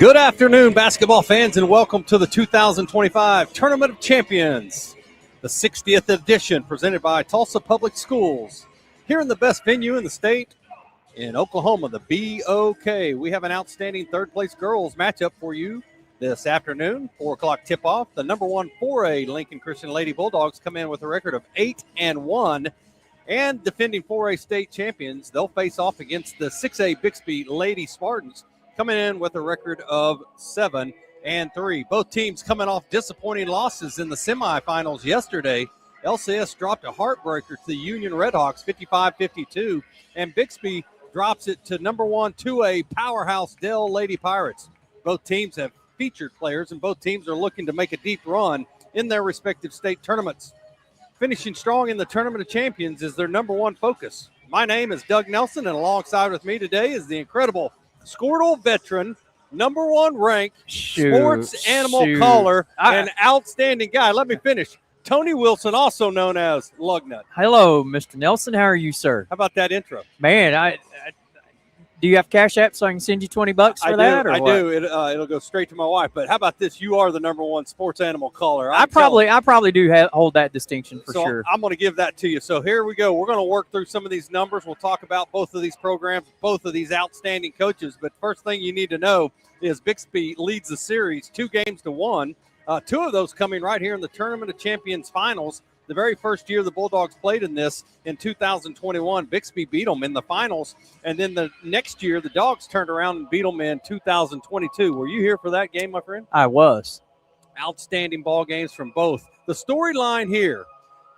Good afternoon, basketball fans, and welcome to the 2025 Tournament of Champions, the 60th edition presented by Tulsa Public Schools. Here in the best venue in the state, in Oklahoma, the BOK. We have an outstanding third-place girls matchup for you this afternoon, 4 o'clock tip-off. The number one 4A Lincoln Christian Lady Bulldogs come in with a record of 8-1, and defending 4A state champions, they'll face off against the 6A Bixby Lady Spartans, coming in with a record of 7-3. Both teams coming off disappointing losses in the semifinals yesterday. LCS dropped a heartbreaker to the Union Redhawks, 55-52, and Bixby drops it to number one 2A powerhouse Dell Lady Pirates. Both teams have featured players, and both teams are looking to make a deep run in their respective state tournaments. Finishing strong in the Tournament of Champions is their number one focus. My name is Doug Nelson, and alongside with me today is the incredible Squirtle veteran, number one ranked sports animal caller, and outstanding guy. Let me finish. Tony Wilson, also known as Lugnut. Hello, Mr. Nelson. How are you, sir? How about that intro? Man, do you have Cash App so I can send you $20 for that? I do. It'll go straight to my wife. But how about this? You are the number one sports animal caller. I probably do hold that distinction for sure. I'm going to give that to you. So here we go. We're going to work through some of these numbers. We'll talk about both of these programs, both of these outstanding coaches. But first thing you need to know is Bixby leads the series 2-1. Two of those coming right here in the Tournament of Champions finals. The very first year the Bulldogs played in this in 2021, Bixby beat them in the finals. And then the next year, the Dogs turned around and beat them in 2022. Were you here for that game, my friend? I was. Outstanding ball games from both. The storyline here,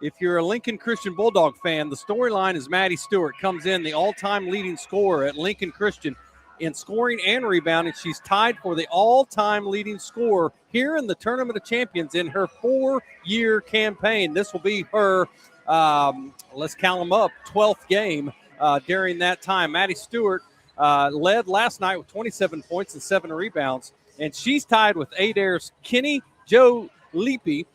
if you're a Lincoln Christian Bulldog fan, the storyline is Maddie Stewart comes in the all-time leading scorer at Lincoln Christian in scoring and rebounding. She's tied for the all-time leading scorer here in the Tournament of Champions in her 4-year campaign. This will be her, let's count them up, 12th game during that time. Maddie Stewart led last night with 27 points and 7 rebounds, and she's tied with Adair's Kenny Jo Leapy,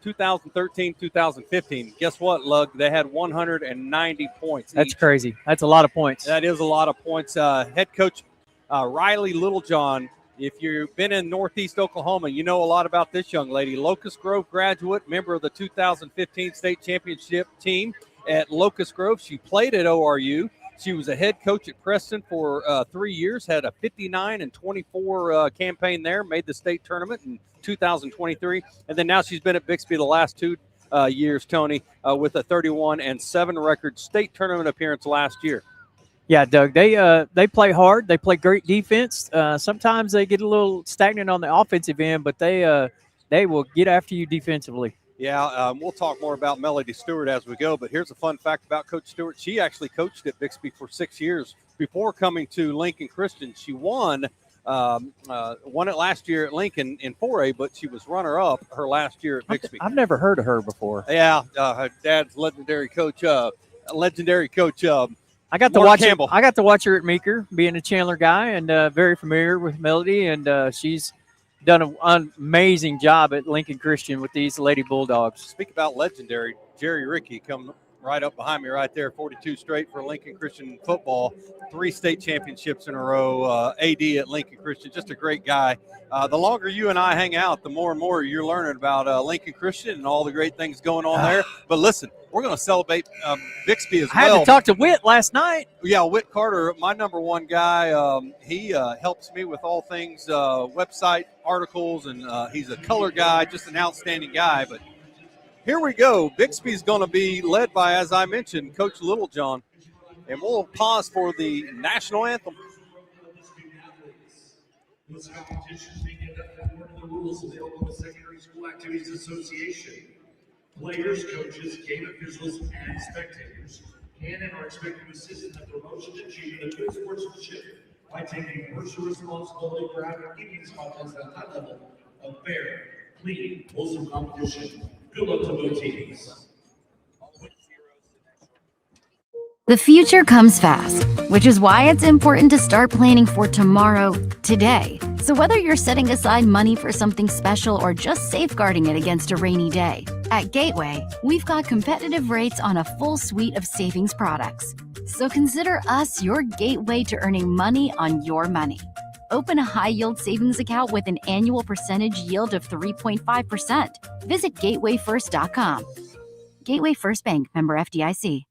2013-2015. Guess what, Lug? They had 190 points. That's crazy. That's a lot of points. That is a lot of points. Head coach Riley Littlejohn, if you've been in Northeast Oklahoma, you know a lot about this young lady. Locust Grove graduate, member of the 2015 state championship team at Locust Grove. She played at ORU. She was a head coach at Preston for 3 years, had a 59-24 campaign there, made the state tournament in 2023. And then now she's been at Bixby the last 2 years, Tony, with a 31-7 record state tournament appearance last year. Yeah, Doug, they play hard. They play great defense. Sometimes they get a little stagnant on the offensive end, but they will get after you defensively. Yeah, we'll talk more about Melody Stewart as we go, but here's a fun fact about Coach Stewart. She actually coached at Bixby for 6 years before coming to Lincoln Christian. She won it last year at Lincoln in 4A, but she was runner-up her last year at Bixby. I've never heard of her before. Yeah, her dad's legendary coach. I got to watch her at Meeker, being a Chandler guy, and very familiar with Melody, and she's done an amazing job at Lincoln Christian with these Lady Bulldogs. Speak about legendary, Jerry Rickey come right up behind me right there, 42 straight for Lincoln Christian football, 3 state championships in a row, AD at Lincoln Christian, just a great guy. The longer you and I hang out, the more and more you're learning about Lincoln Christian and all the great things going on there. But listen, we're going to celebrate Bixby as well. I had to talk to Whit last night. Yeah, Whit Carter, my number one guy. He helps me with all things website articles, and he's a color guy, just an outstanding guy. But here we go. Bixby's going to be led by, as I mentioned, Coach Littlejohn. And we'll pause for the national anthem. This competition is being conducted according to the rules of the Oklahoma Secondary School Activities Association. Players, coaches, game officials, and spectators can and are expected to assist in the promotion and achievement of good sportsmanship by taking personal responsibility for keeping this contest at a high level of fair, clean, wholesome competition. Good luck to both teams. The future comes fast, which is why it's important to start planning for tomorrow, today. So whether you're setting aside money for something special or just safeguarding it against a rainy day, at Gateway, we've got competitive rates on a full suite of savings products. So consider us your gateway to earning money on your money. Open a high-yield savings account with an annual percentage yield of 3.5%. Visit gatewayfirst.com. Gateway First Bank, member FDIC.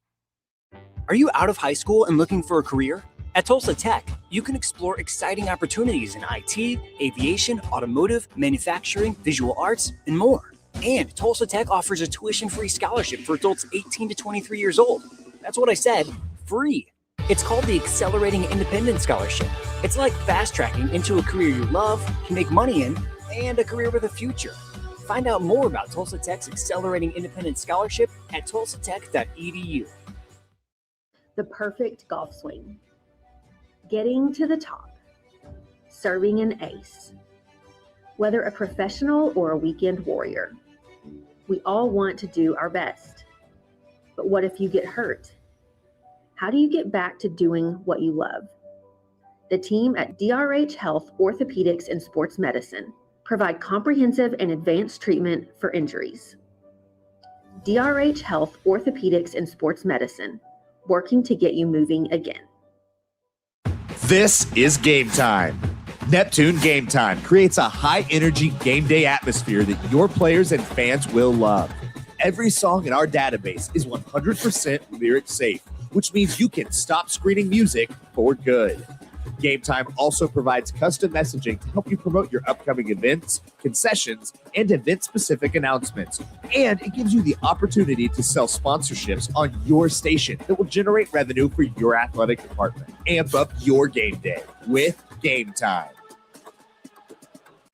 Are you out of high school and looking for a career? At Tulsa Tech, you can explore exciting opportunities in IT, aviation, automotive, manufacturing, visual arts, and more. And Tulsa Tech offers a tuition-free scholarship for adults 18 to 23 years old. That's what I said, free. It's called the Accelerating Independent Scholarship. It's like fast-tracking into a career you love, can make money in, and a career with a future. Find out more about Tulsa Tech's Accelerating Independent Scholarship at tulsatech.edu. The perfect golf swing. Getting to the top. Serving an ace. Whether a professional or a weekend warrior, we all want to do our best. But what if you get hurt? How do you get back to doing what you love? The team at DRH Health Orthopedics and Sports Medicine provide comprehensive and advanced treatment for injuries. DRH Health Orthopedics and Sports Medicine, working to get you moving again. This is Game Time. Neptune Game Time creates a high-energy game day atmosphere that your players and fans will love. Every song in our database is 100% lyric safe, which means you can stop screening music for good. Game Time also provides custom messaging to help you promote your upcoming events, concessions, and event-specific announcements. And it gives you the opportunity to sell sponsorships on your station that will generate revenue for your athletic department. Amp up your game day with Game Time.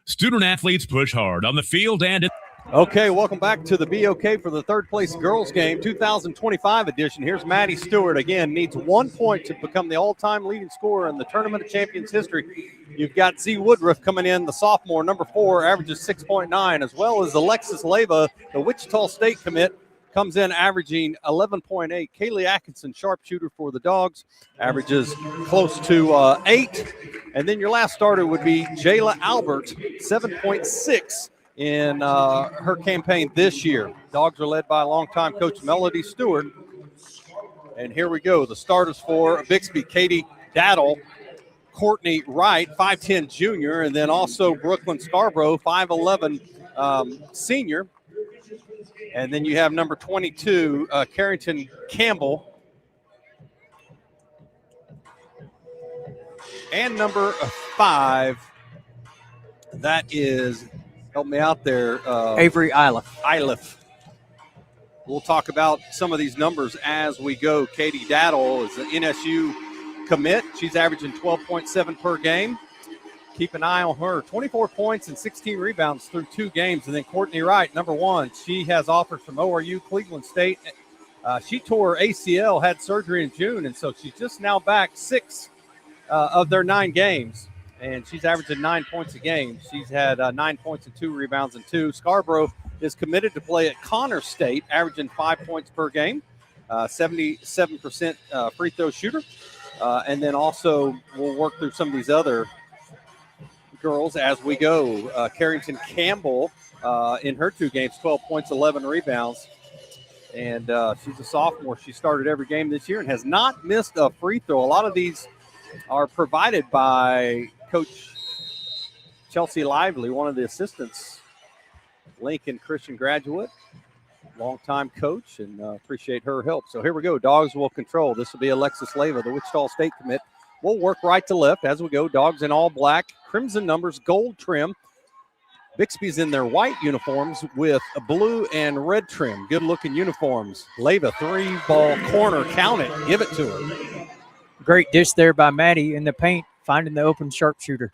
Student athletes push hard on the field and Okay, welcome back to the BOK for the third place girls game, 2025 edition. Here's Maddie Stewart. Again, needs 1 point to become the all-time leading scorer in the Tournament of Champions history. You've got Z Woodruff coming in, the sophomore, number 4, averages 6.9, as well as Alexis Leyva, the Wichita State commit, comes in averaging 11.8. Kaylee Atkinson, sharpshooter for the Dogs, averages close to 8. And then your last starter would be Jayla Albert, 7.6. in her campaign this year. Dogs are led by longtime coach Melody Stewart. And here we go. The starters for Bixby: Katie Daddle, Courtney Wright, 5'10 junior, and then also Brooklyn Scarborough, 5'11 senior. And then you have number 22, Carrington Campbell. And number 5, that is, help me out there. Avery Iliff. We'll talk about some of these numbers as we go. Katie Daddle is an NSU commit. She's averaging 12.7 per game. Keep an eye on her. 24 points and 16 rebounds through 2 games. And then Courtney Wright, number 1. She has offers from ORU, Cleveland State. She tore her ACL, had surgery in June, and so she's just now back 6 of their 9 games. And she's averaging 9 points a game. She's had 9 points and 2 rebounds and 2. Scarborough is committed to play at Connor State, averaging 5 points per game, 77% free throw shooter. And then also we'll work through some of these other girls as we go. Carrington Campbell in her 2 games, 12 points, 11 rebounds. And she's a sophomore. She started every game this year and has not missed a free throw. A lot of these are provided by Coach Chelsea Lively, one of the assistants, Lincoln Christian graduate, longtime coach, and appreciate her help. So here we go. Dogs will control. This will be Alexis Leyva, the Wichita State commit. We'll work right to left as we go. Dogs in all black, crimson numbers, gold trim. Bixby's in their white uniforms with a blue and red trim. Good-looking uniforms. Leyva, 3-ball corner. Count it. Give it to her. Great dish there by Maddie in the paint, finding the open sharpshooter.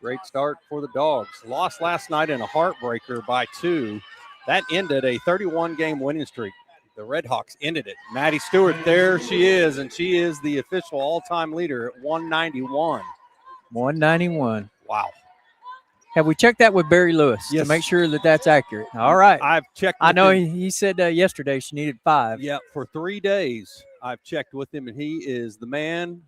Great start for the Dogs. Lost last night in a heartbreaker by 2. That ended a 31-game winning streak. The Redhawks ended it. Maddie Stewart, there she is, and she is the official all-time leader at 191. 191. Wow. Have we checked that with Barry Lewis Yes. to make sure that that's accurate? All right. I've checked. I know him. he said yesterday she needed 5. Yeah, for 3 days I've checked with him, and he is the man.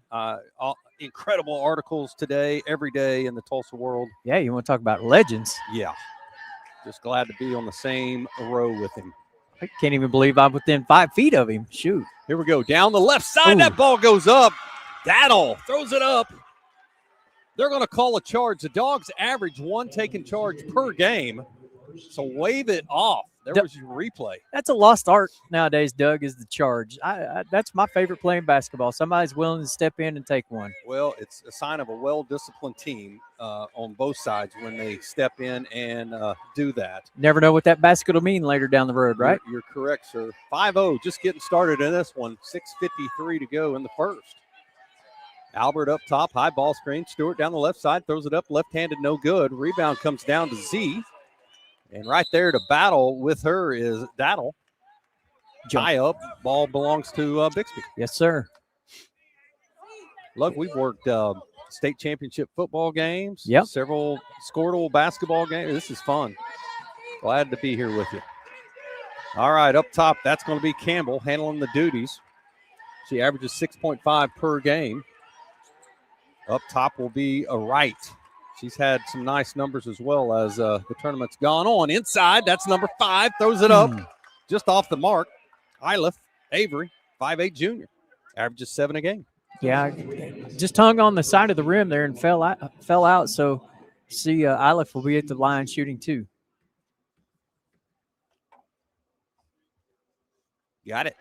Incredible articles today, every day in the Tulsa World. Yeah, you want to talk about legends. Yeah. Just glad to be on the same row with him. I can't even believe I'm within 5 feet of him. Shoot. Here we go. Down the left side. Ooh. That ball goes up. Daddle throws it up. They're going to call a charge. The Dogs average one taken charge per game. So wave it off. There was your replay. That's a lost art nowadays, Doug, is the charge. That's my favorite play in basketball. Somebody's willing to step in and take one. Well, it's a sign of a well-disciplined team on both sides when they step in and do that. Never know what that basket will mean later down the road, right? You're correct, sir. 5-0, just getting started in this one. 6:53 to go in the first. Albert up top, high ball screen. Stewart down the left side, throws it up, left-handed, no good. Rebound comes down to Z. And right there to battle with her is Daddle. High up, ball belongs to Bixby. Yes, sir. Look, we've worked state championship football games, yep. Several Squirtle basketball games. This is fun. Glad to be here with you. All right, up top, that's going to be Campbell handling the duties. She averages 6.5 per game. Up top will be a Wright. She's had some nice numbers as well as the tournament's gone on. Inside, that's number 5, throws it up just off the mark. Iliff Avery, 5'8" junior, averages 7 a game. Yeah, just hung on the side of the rim there and fell out. So, see, Iliff will be at the line shooting 2. Got it.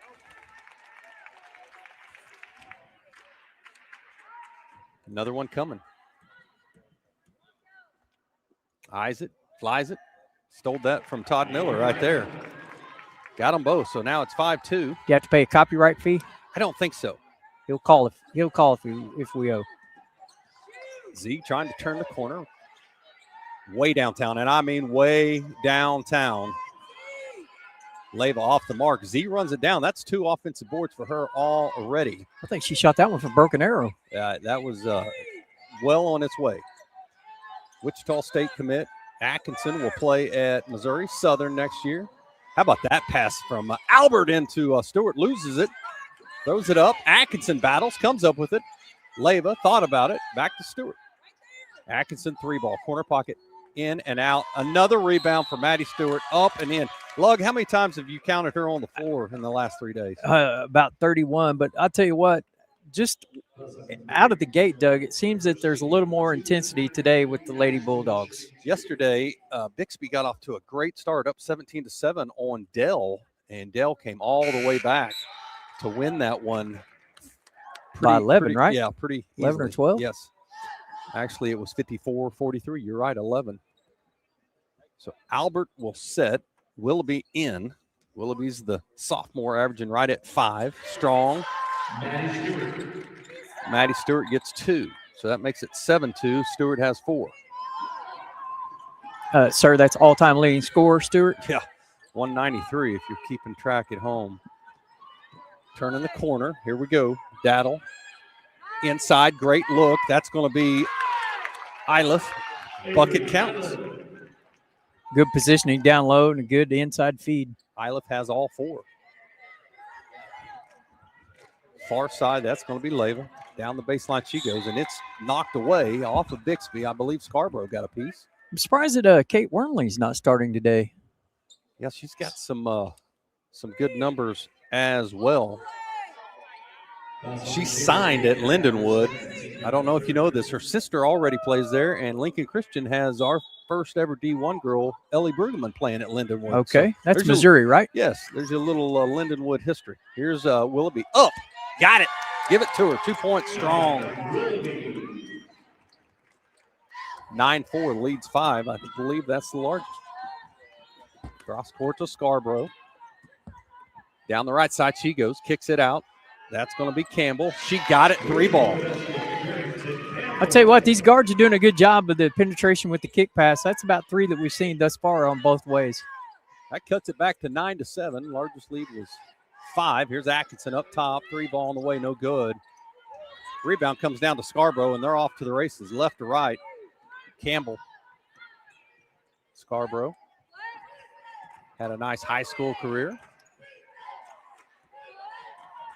Another one coming. Eyes it, flies it. Stole that from Todd Miller right there. Got them both. So now it's 5-2. You have to pay a copyright fee? I don't think so. He'll call if we owe. Z trying to turn the corner. Way downtown, and I mean way downtown. Leyva off the mark. Z runs it down. That's 2 offensive boards for her already. I think she shot that one from broken arrow. That was well on its way. Wichita State commit Atkinson will play at Missouri Southern next year. How about that pass from Albert into Stewart? Loses it, throws it up. Atkinson battles, comes up with it. Leyva thought about it. Back to Stewart. Atkinson 3-ball, corner pocket, in and out. Another rebound for Maddie Stewart, up and in. Lug, how many times have you counted her on the floor in the last 3 days? About 31, but I'll tell you what, just out of the gate, Doug, it seems that there's a little more intensity today with the Lady Bulldogs. Yesterday, Bixby got off to a great start, up 17-7 on Dell, and Dell came all the way back to win that one. By 11, right? Yeah, pretty 11 easily. or 12? Yes. Actually, it was 54-43. You're right, 11. So Albert will set. Willoughby in. Willoughby's the sophomore, averaging right at 5. Strong. Maddie Stewart gets 2. So that makes it 7-2. Stewart has 4. Sir, that's all-time leading scorer, Stewart? Yeah, 193 if you're keeping track at home. Turning the corner. Here we go. Daddle. Inside, great look. That's going to be Iliff. Bucket counts. Good positioning down low and a good inside feed. Iliff has all 4. Far side, that's going to be Leyva. Down the baseline she goes, and it's knocked away off of Bixby. I believe Scarborough got a piece. I'm surprised that Kate Wormley's not starting today. Yeah, she's got some good numbers as well. She's signed at Lindenwood. I don't know if you know this. Her sister already plays there, and Lincoln Christian has our first ever D1 girl, Ellie Brueggemann, playing at Lindenwood. Okay, so that's Missouri, right? Yes, there's a little Lindenwood history. Here's Willoughby up. Got it. Give it to her. 2 points strong. 9-4 leads 5. I believe that's the largest. Cross court to Scarborough. Down the right side she goes. Kicks it out. That's going to be Campbell. She got it. 3-ball. I'll tell you what, these guards are doing a good job of the penetration with the kick pass. That's about 3 that we've seen thus far on both ways. That cuts it back to 9-7. Largest lead was 5. Here's Atkinson up top. 3-ball on the way, no good. Rebound comes down to Scarborough, and they're off to the races, left to right. Campbell. Scarborough had a nice high school career.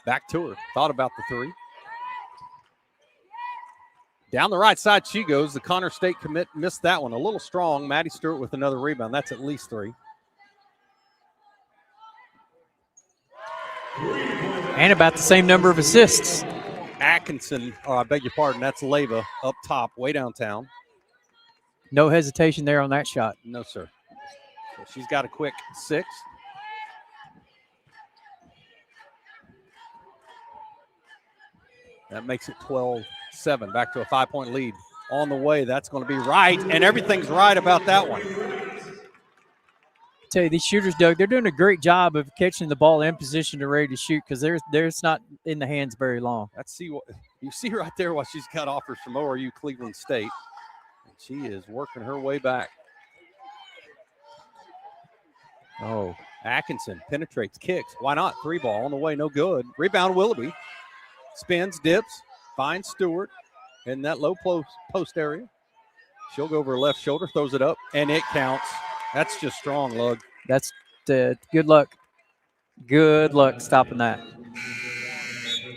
Back to her. Thought about the 3. Down the right side she goes. The Connor State commit missed that one. A little strong. Maddie Stewart with another rebound. That's at least 3. And about the same number of assists. Atkinson, I beg your pardon, that's Leva up top, way downtown. No hesitation there on that shot. No, sir. So she's got a quick 6. That makes it 12-7, back to a 5-point lead. On the way, that's going to be right, and everything's right about that one. Tell you, these shooters, Doug, they're doing a great job of catching the ball in position to ready to shoot because there's not in the hands very long. You see right there what she's got offers from ORU Cleveland State. And she is working her way back. Oh, Atkinson penetrates, kicks. Why not? 3 ball on the way, no good. Rebound, Willoughby. Spins, dips, finds Stewart in that low post area. She'll go over her left shoulder, throws it up, and it counts. That's just strong, Lug. That's good luck. Good luck stopping that.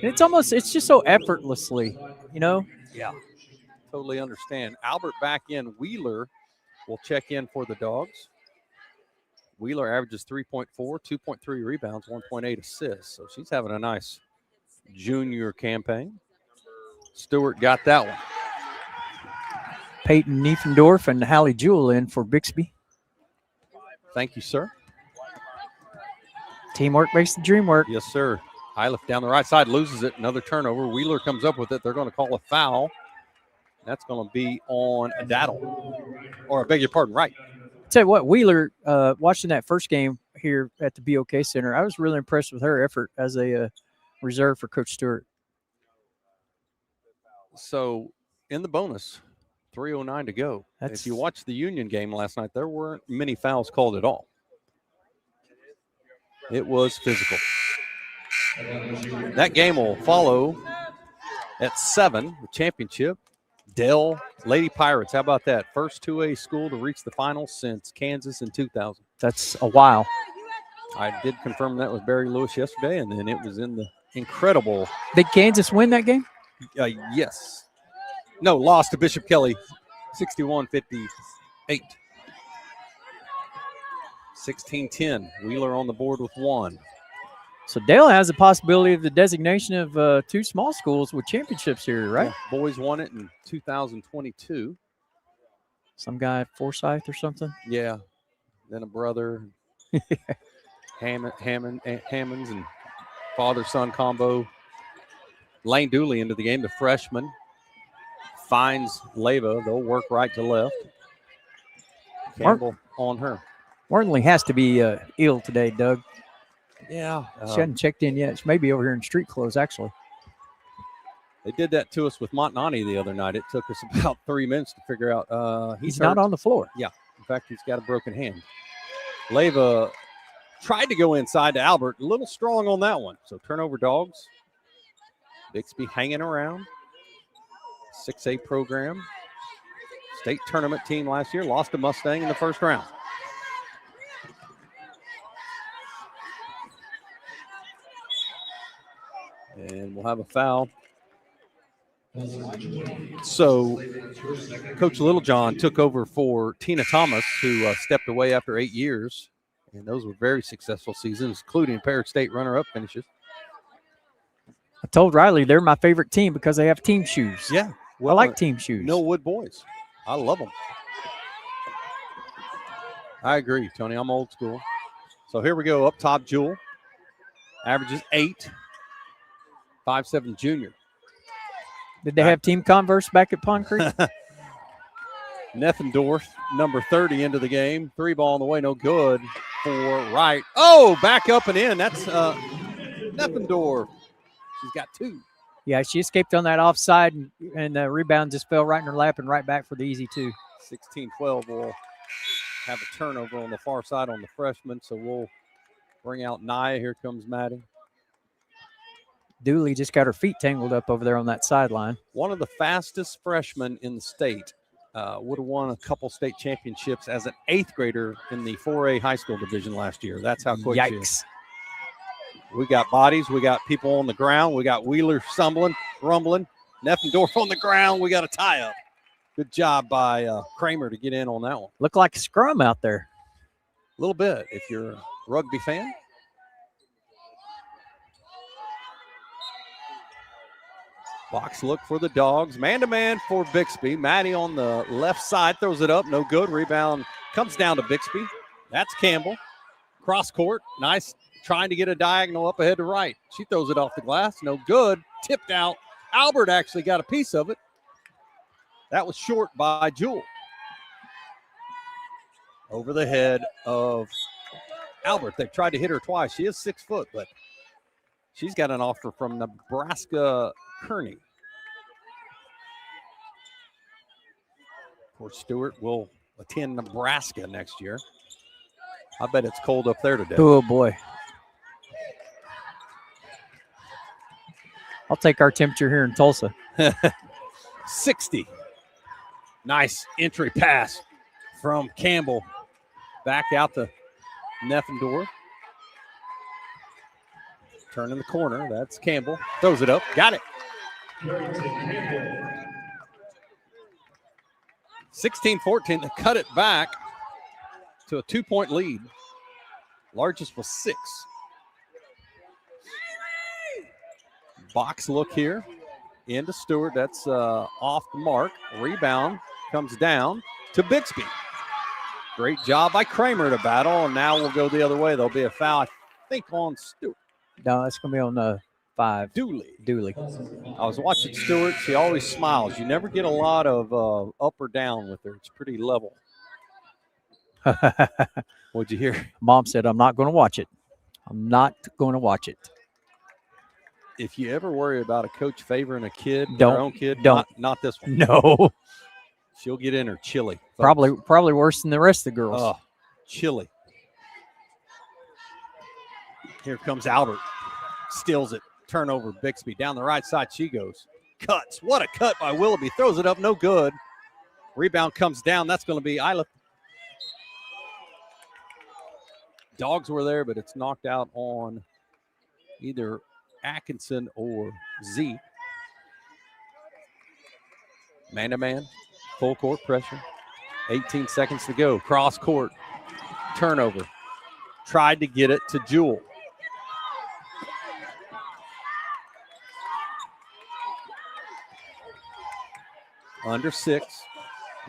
It's just so effortlessly, you know? Yeah, totally understand. Albert back in. Wheeler will check in for the Dogs. Wheeler averages 3.4, 2.3 rebounds, 1.8 assists. So she's having a nice junior campaign. Stewart got that one. Peyton Niefendorf and Hallie Jewell in for Bixby. Thank you, sir. Teamwork makes the dream work. Yes, sir. Iliff down the right side, loses it. Another turnover. Wheeler comes up with it. They're going to call a foul. That's going to be on Daddle. Or I beg your pardon, right. Tell you what, Wheeler, watching that first game here at the BOK Center, I was really impressed with her effort as a reserve for Coach Stewart. So in the bonus, 3:09 to go. If you watched the Union game last night, there weren't many fouls called at all. It was physical. That game will follow at 7, the championship. Dell Lady Pirates. How about that? First 2A school to reach the finals since Kansas in 2000. That's a while. I did confirm that with Barry Lewis yesterday, and then it was in the incredible. Did Kansas win that game? Yes. No, lost to Bishop Kelly, 61-58. 16-10. Wheeler on the board with 1. So Dale has the possibility of the designation of 2 small schools with championships here, right? Yeah, boys won it in 2022. Some guy at Forsyth or something? Yeah. Then a brother. Hammonds and father-son combo. Lane Dooley into the game, the freshman. Finds Leva. They'll work right to left. Campbell on her. Wornley has to be ill today, Doug. Yeah. She hadn't checked in yet. She may be over here in street clothes, actually. They did that to us with Montanani the other night. It took us about 3 minutes to figure out he's not on the floor. Yeah. In fact, he's got a broken hand. Leva tried to go inside to Albert. A little strong on that one. So turnover Dogs. Bixby hanging around. 6A program. State tournament team last year. Lost to Mustang in the first round. And we'll have a foul. So Coach Littlejohn took over for Tina Thomas, who stepped away after 8 years. And those were very successful seasons, including a pair of state runner-up finishes. I told Riley they're my favorite team because they have team shoes. Yeah. Well, I like team shoes. Millwood boys. I love them. I agree, Tony. I'm old school. So here we go. Up top, Jewel. Averages 8. 5'7" junior. Did they have Team Converse back at Pond Creek? Neffendorf, number 30, into the game. 3 ball on the way, no good for right. Oh, back up and in. That's Neffendorf. She's got 2. Yeah, she escaped on that offside, and the rebound just fell right in her lap and right back for the easy 2. 16-12 will have a turnover on the far side on the freshman, so we'll bring out Naya. Here comes Maddie. Dooley just got her feet tangled up over there on that sideline. One of the fastest freshmen in the state. Would have won a couple state championships as an 8th grader in the 4A high school division last year. That's how quick she is. We got bodies. We got people on the ground. We got Wheeler rumbling. Neffendorf on the ground. We got a tie-up. Good job by Kramer to get in on that one. Looked like a scrum out there. A little bit, if you're a rugby fan. Box look for the Dogs. Man-to-man for Bixby. Maddie on the left side throws it up. No good. Rebound comes down to Bixby. That's Campbell. Cross court. Nice. Trying to get a diagonal up ahead to right. She throws it off the glass. No good. Tipped out. Albert actually got a piece of it. That was short by Jewel. Over the head of Albert. They've tried to hit her twice. She is 6 foot, but she's got an offer from Nebraska Kearney. Of course, Stewart will attend Nebraska next year. I bet it's cold up there today. Oh, boy. I'll take our temperature here in Tulsa. 60. Nice entry pass from Campbell. Back out to Neffendorf. Turning the corner. That's Campbell. Throws it up. Got it. 16-14. They cut it back to a 2-point lead. Largest was 6. Box look here. Into Stewart. That's off the mark. Rebound comes down to Bixby. Great job by Kramer to battle, and now we'll go the other way. There'll be a foul, I think, on Stewart. No, it's going to be on 5. Dooley. I was watching Stewart. She always smiles. You never get a lot of up or down with her. It's pretty level. What'd you hear? Mom said, I'm not going to watch it. I'm not going to watch it. If you ever worry about a coach favoring a kid, Don't. their own kid, Don't. Not this one. No. She'll get in her chilly. Probably worse than the rest of the girls. Oh, chilly. Here comes Albert. Steals it. Turnover, Bixby. Down the right side she goes. Cuts. What a cut by Willoughby. Throws it up. No good. Rebound comes down. That's going to be Isla. Dogs were there, but it's knocked out on either Atkinson or Z. Man-to-man. Full court pressure. 18 seconds to go. Cross court. Turnover. Tried to get it to Jewel. Under 6.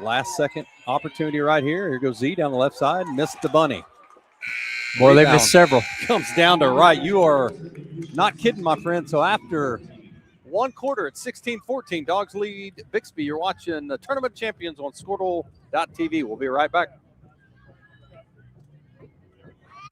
Last second opportunity right here. Here goes Z down the left side. Missed the bunny. Boy, they missed several. Comes down to right. You are not kidding, my friend. So after one quarter at 16-14, Dogs lead Bixby. You're watching the Tournament Champions on Squirtle.tv. We'll be right back.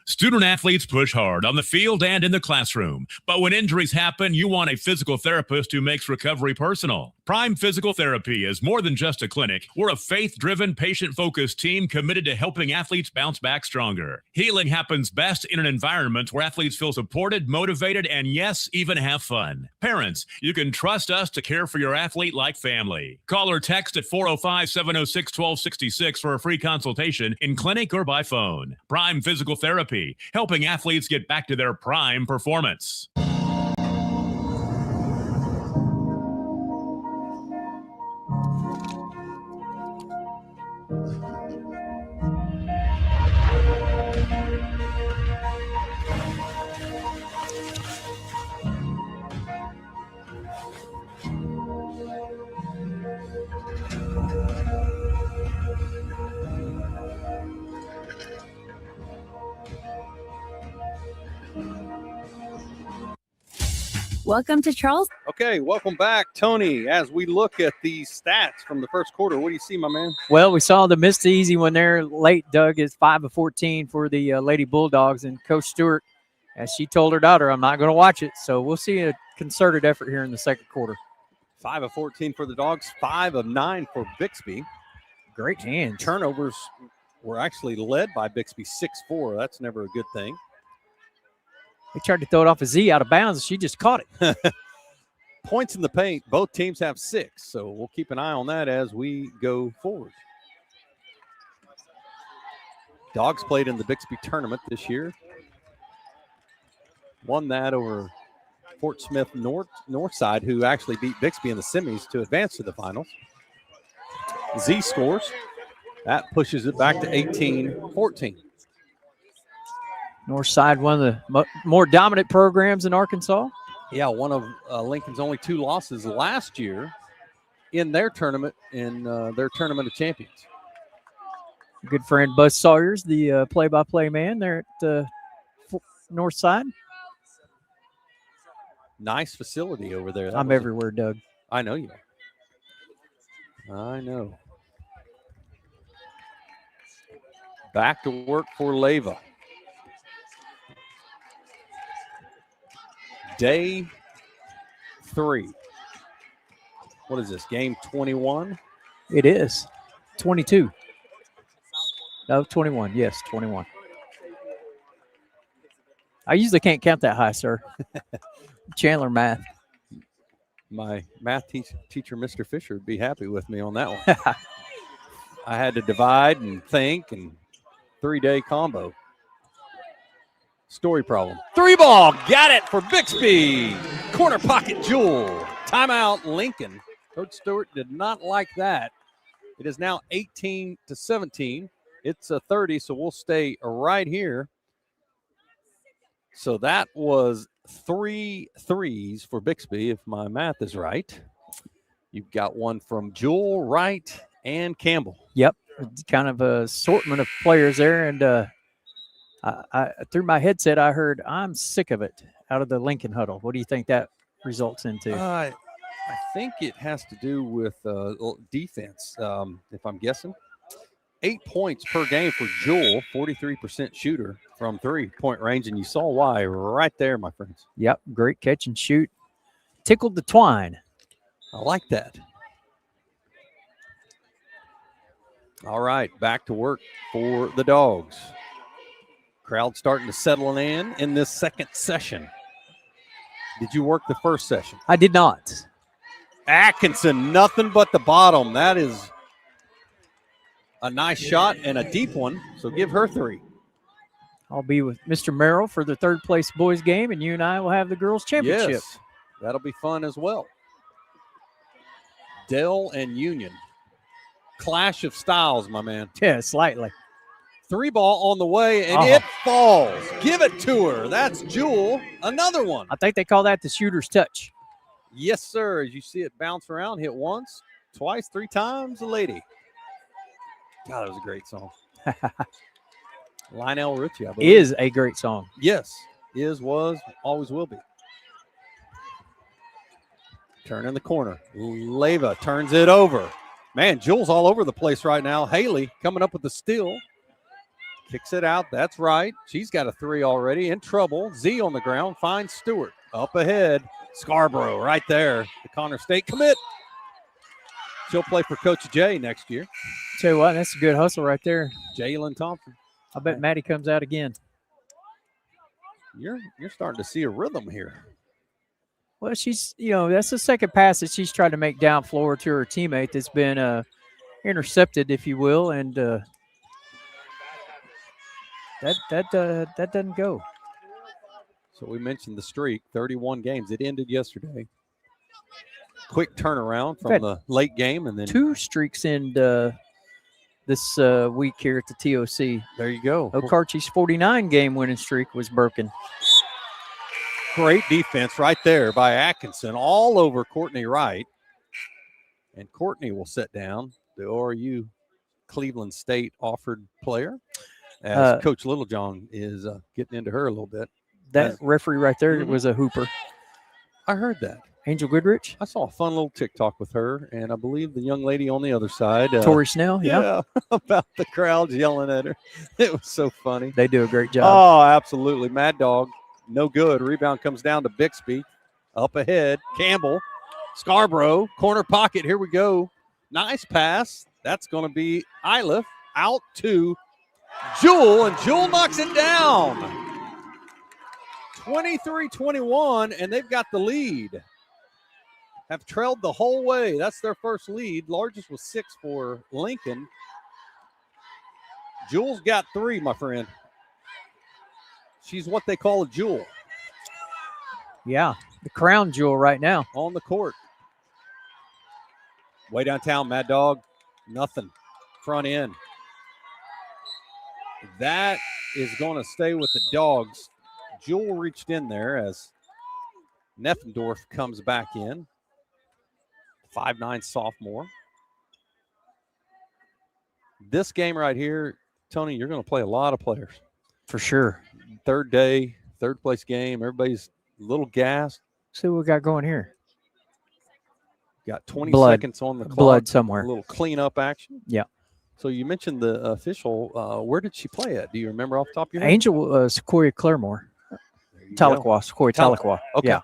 Student athletes push hard on the field and in the classroom. But when injuries happen, you want a physical therapist who makes recovery personal. Prime Physical Therapy is more than just a clinic. We're a faith-driven, patient-focused team committed to helping athletes bounce back stronger. Healing happens best in an environment where athletes feel supported, motivated, and yes, even have fun. Parents, you can trust us to care for your athlete like family. Call or text at 405-706-1266 for a free consultation in clinic or by phone. Prime Physical Therapy, helping athletes get back to their prime performance. Welcome to Charles. Okay, welcome back, Tony. As we look at the stats from the first quarter, what do you see, my man? Well, we saw the missed the easy one there late, Doug. Is 5 of 14 for the Lady Bulldogs. And Coach Stewart, as she told her daughter, I'm not going to watch it. So we'll see a concerted effort here in the second quarter. 5 of 14 for the Dogs, 5 of 9 for Bixby. Great hands. Turnovers were actually led by Bixby 6-4. That's never a good thing. They tried to throw it off a Z out of bounds, and she just caught it. Points in the paint. Both teams have 6, so we'll keep an eye on that as we go forward. Dogs played in the Bixby tournament this year. Won that over Fort Smith Northside, who actually beat Bixby in the semis to advance to the finals. Z scores. That pushes it back to 18-14. Northside, one of the more dominant programs in Arkansas. Yeah, one of Lincoln's only 2 losses last year in their tournament, their tournament of champions. Good friend Buzz Sawyer's the play-by-play man there at the north side. Nice facility over there. I'm everywhere, Doug. I know you are. I know. Back to work for Leyva. Day 3. What is this, game 21? It is. 22. No, 21. Yes, 21. I usually can't count that high, sir. Chandler math. My math teacher, Mr. Fisher, would be happy with me on that one. I had to divide and think, and 3-day combo. Story problem. 3 ball. Got it for Bixby. Corner pocket Jewel. Timeout Lincoln. Coach Stewart did not like that. It is now 18-17. It's a 30, so we'll stay right here. So that was 3 threes for Bixby, if my math is right. You've got one from Jewel, Wright, and Campbell. Yep, kind of a assortment of players there. And I through my headset, I heard, "I'm sick of it," out of the Lincoln huddle. What do you think that results into? I think it has to do with defense, if I'm guessing. 8 points per game for Jewel, 43% shooter from 3-point range, and you saw why right there, my friends. Yep, great catch and shoot. Tickled the twine. I like that. All right, back to work for the Dogs. Crowd starting to settle in this second session. Did you work the first session? I did not. Atkinson, nothing but the bottom. That is a nice shot and a deep one, so give her 3. I'll be with Mr. Merrill for the third place boys game, and you and I will have the girls championship. Yes, that'll be fun as well. Dell and Union. Clash of styles, my man. Yeah, slightly. 3 ball on the way, and it falls. Give it to her. That's Jewel. Another one. I think they call that the shooter's touch. Yes, sir. As you see it bounce around, hit once, twice, 3 times, a lady. God, that was a great song. Lionel Richie, I believe. Is a great song. Yes. Is, was, always will be. Turn in the corner. Leyva turns it over. Man, Jewel's all over the place right now. Haley coming up with the steal. Kicks it out. That's right. She's got a 3 already. In trouble. Z on the ground. Finds Stewart. Up ahead. Scarborough right there. The Connor State commit. She'll play for Coach Jay next year. Tell you what, that's a good hustle right there. Jalen Thompson. I bet Maddie comes out again. You're starting to see a rhythm here. Well, she's, that's the second pass that she's tried to make down floor to her teammate that's been intercepted, if you will, and that doesn't go. So we mentioned the streak, 31 games. It ended yesterday. Quick turnaround from the late game, and then 2 streaks in this week here at the TOC. There you go. Okarche's 49-game winning streak was broken. Great defense right there by Atkinson, all over Courtney Wright. And Courtney will sit down, the ORU Cleveland State offered player, as Coach Littlejohn is getting into her a little bit. That referee right there was a hooper. I heard that. Angel Goodrich? I saw a fun little TikTok with her, and I believe the young lady on the other side. Tori Snell, yeah. About the crowds yelling at her. It was so funny. They do a great job. Oh, absolutely. Mad Dog, no good. Rebound comes down to Bixby. Up ahead, Campbell. Scarborough, corner pocket. Here we go. Nice pass. That's going to be Iliff out to Jewel, and Jewel knocks it down. 23-21, and they've got the lead. Have trailed the whole way. That's their first lead. Largest was 6 for Lincoln. Jewel's got 3, my friend. She's what they call a jewel. Yeah, the crown jewel right now. On the court. Way downtown, Mad Dog. Nothing. Front end. That is going to stay with the Dogs. Jewel reached in there as Neffendorf comes back in. 5'9" sophomore. This game right here, Tony, you're going to play a lot of players. For sure. Third day, third place game. Everybody's a little gassed. See what we got going here. Got 20 Blood. seconds on the clock. Blood somewhere. A little cleanup action. Yeah. So you mentioned the official. Where did she play at? Do you remember off the top of your head? Angel Sequoia Claremore. Tahlequah. Sequoia Tahlequah. Okay. Yeah.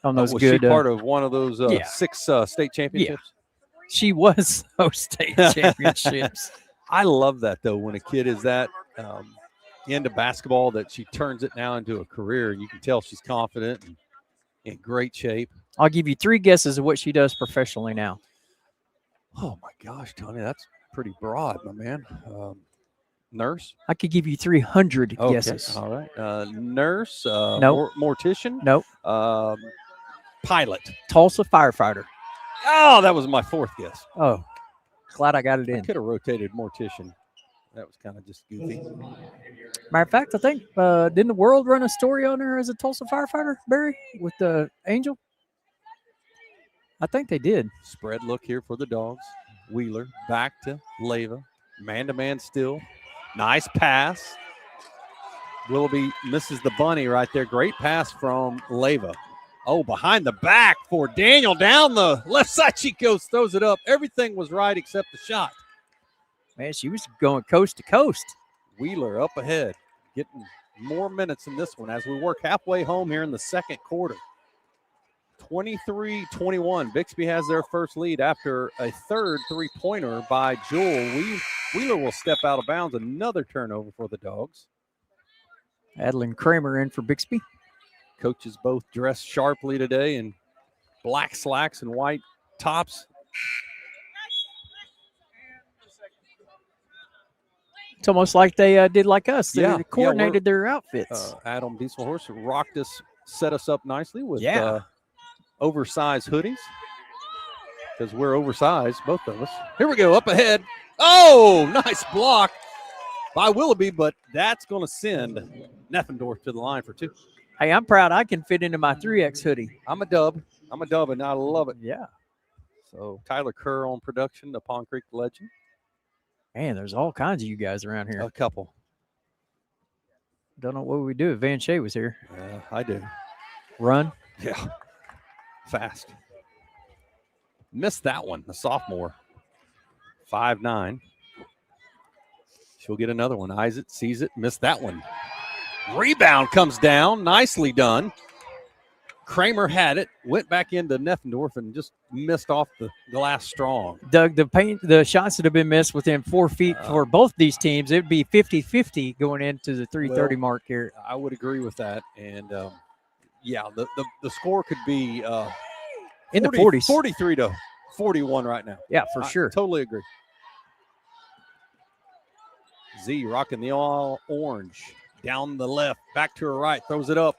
On those was good. She part of one of those yeah. 6 state championships? She was those state championships. I love that, though, when a kid is that into basketball that she turns it now into a career. You can tell she's confident and in great shape. I'll give you 3 guesses of what she does professionally now. Oh, my gosh, Tony, that's pretty broad, my man. Nurse? I could give you 300 guesses. All right. Nurse? Nope. Mortician? Nope. Pilot? Tulsa firefighter. Oh, that was my 4th guess. Oh, glad I got it I in. could have rotated mortician. That was kind of just goofy. Matter of fact, I think, didn't the World run a story on her as a Tulsa firefighter, Barry, with the Angel? I think they did. Spread look here for the Dogs. Wheeler back to Leyva. Man-to-man still. Nice pass. Willoughby misses the bunny right there. Great pass from Leyva. Oh, behind the back for Daniel. Down the left side she goes, throws it up. Everything was right except the shot. Man, she was going coast to coast. Wheeler up ahead, getting more minutes in this one as we work halfway home here in the second quarter. 23-21. Bixby has their first lead after a third three-pointer by Jewel. Wheeler will step out of bounds. Another turnover for the Dogs. Adeline Kramer in for Bixby. Coaches both dressed sharply today in black slacks and white tops. It's almost like they did like us. They Yeah, coordinated their outfits. Adam Dieselhorst rocked us, set us up nicely with oversized hoodies because we're oversized, both of us. Here we go, up ahead. Oh, nice block by Willoughby, but that's going to send Neffendorf to the line for 2. Hey, I'm proud I can fit into my 3X hoodie. I'm a dub, and I love it. Yeah. So Tyler Kerr on production, the Pond Creek legend. Man, there's all kinds of you guys around here. A couple. Don't know what we do if Van Shea was here. I do. Run. Yeah. Fast. Missed that one, the sophomore. 5'9". She'll get another one. Eyes it, sees it, missed that one. Rebound comes down. Nicely done. Kramer had it, went back into Neffendorf and just missed off the glass strong. Doug, the shots that have been missed within 4 feet for both these teams, it would be 50-50 going into the 3:30 mark here. I would agree with that. And, the score could be in the 40s. 43-41 right now. Yeah, for sure. Totally agree. Z rocking the all orange. Down the left, back to her right, throws it up.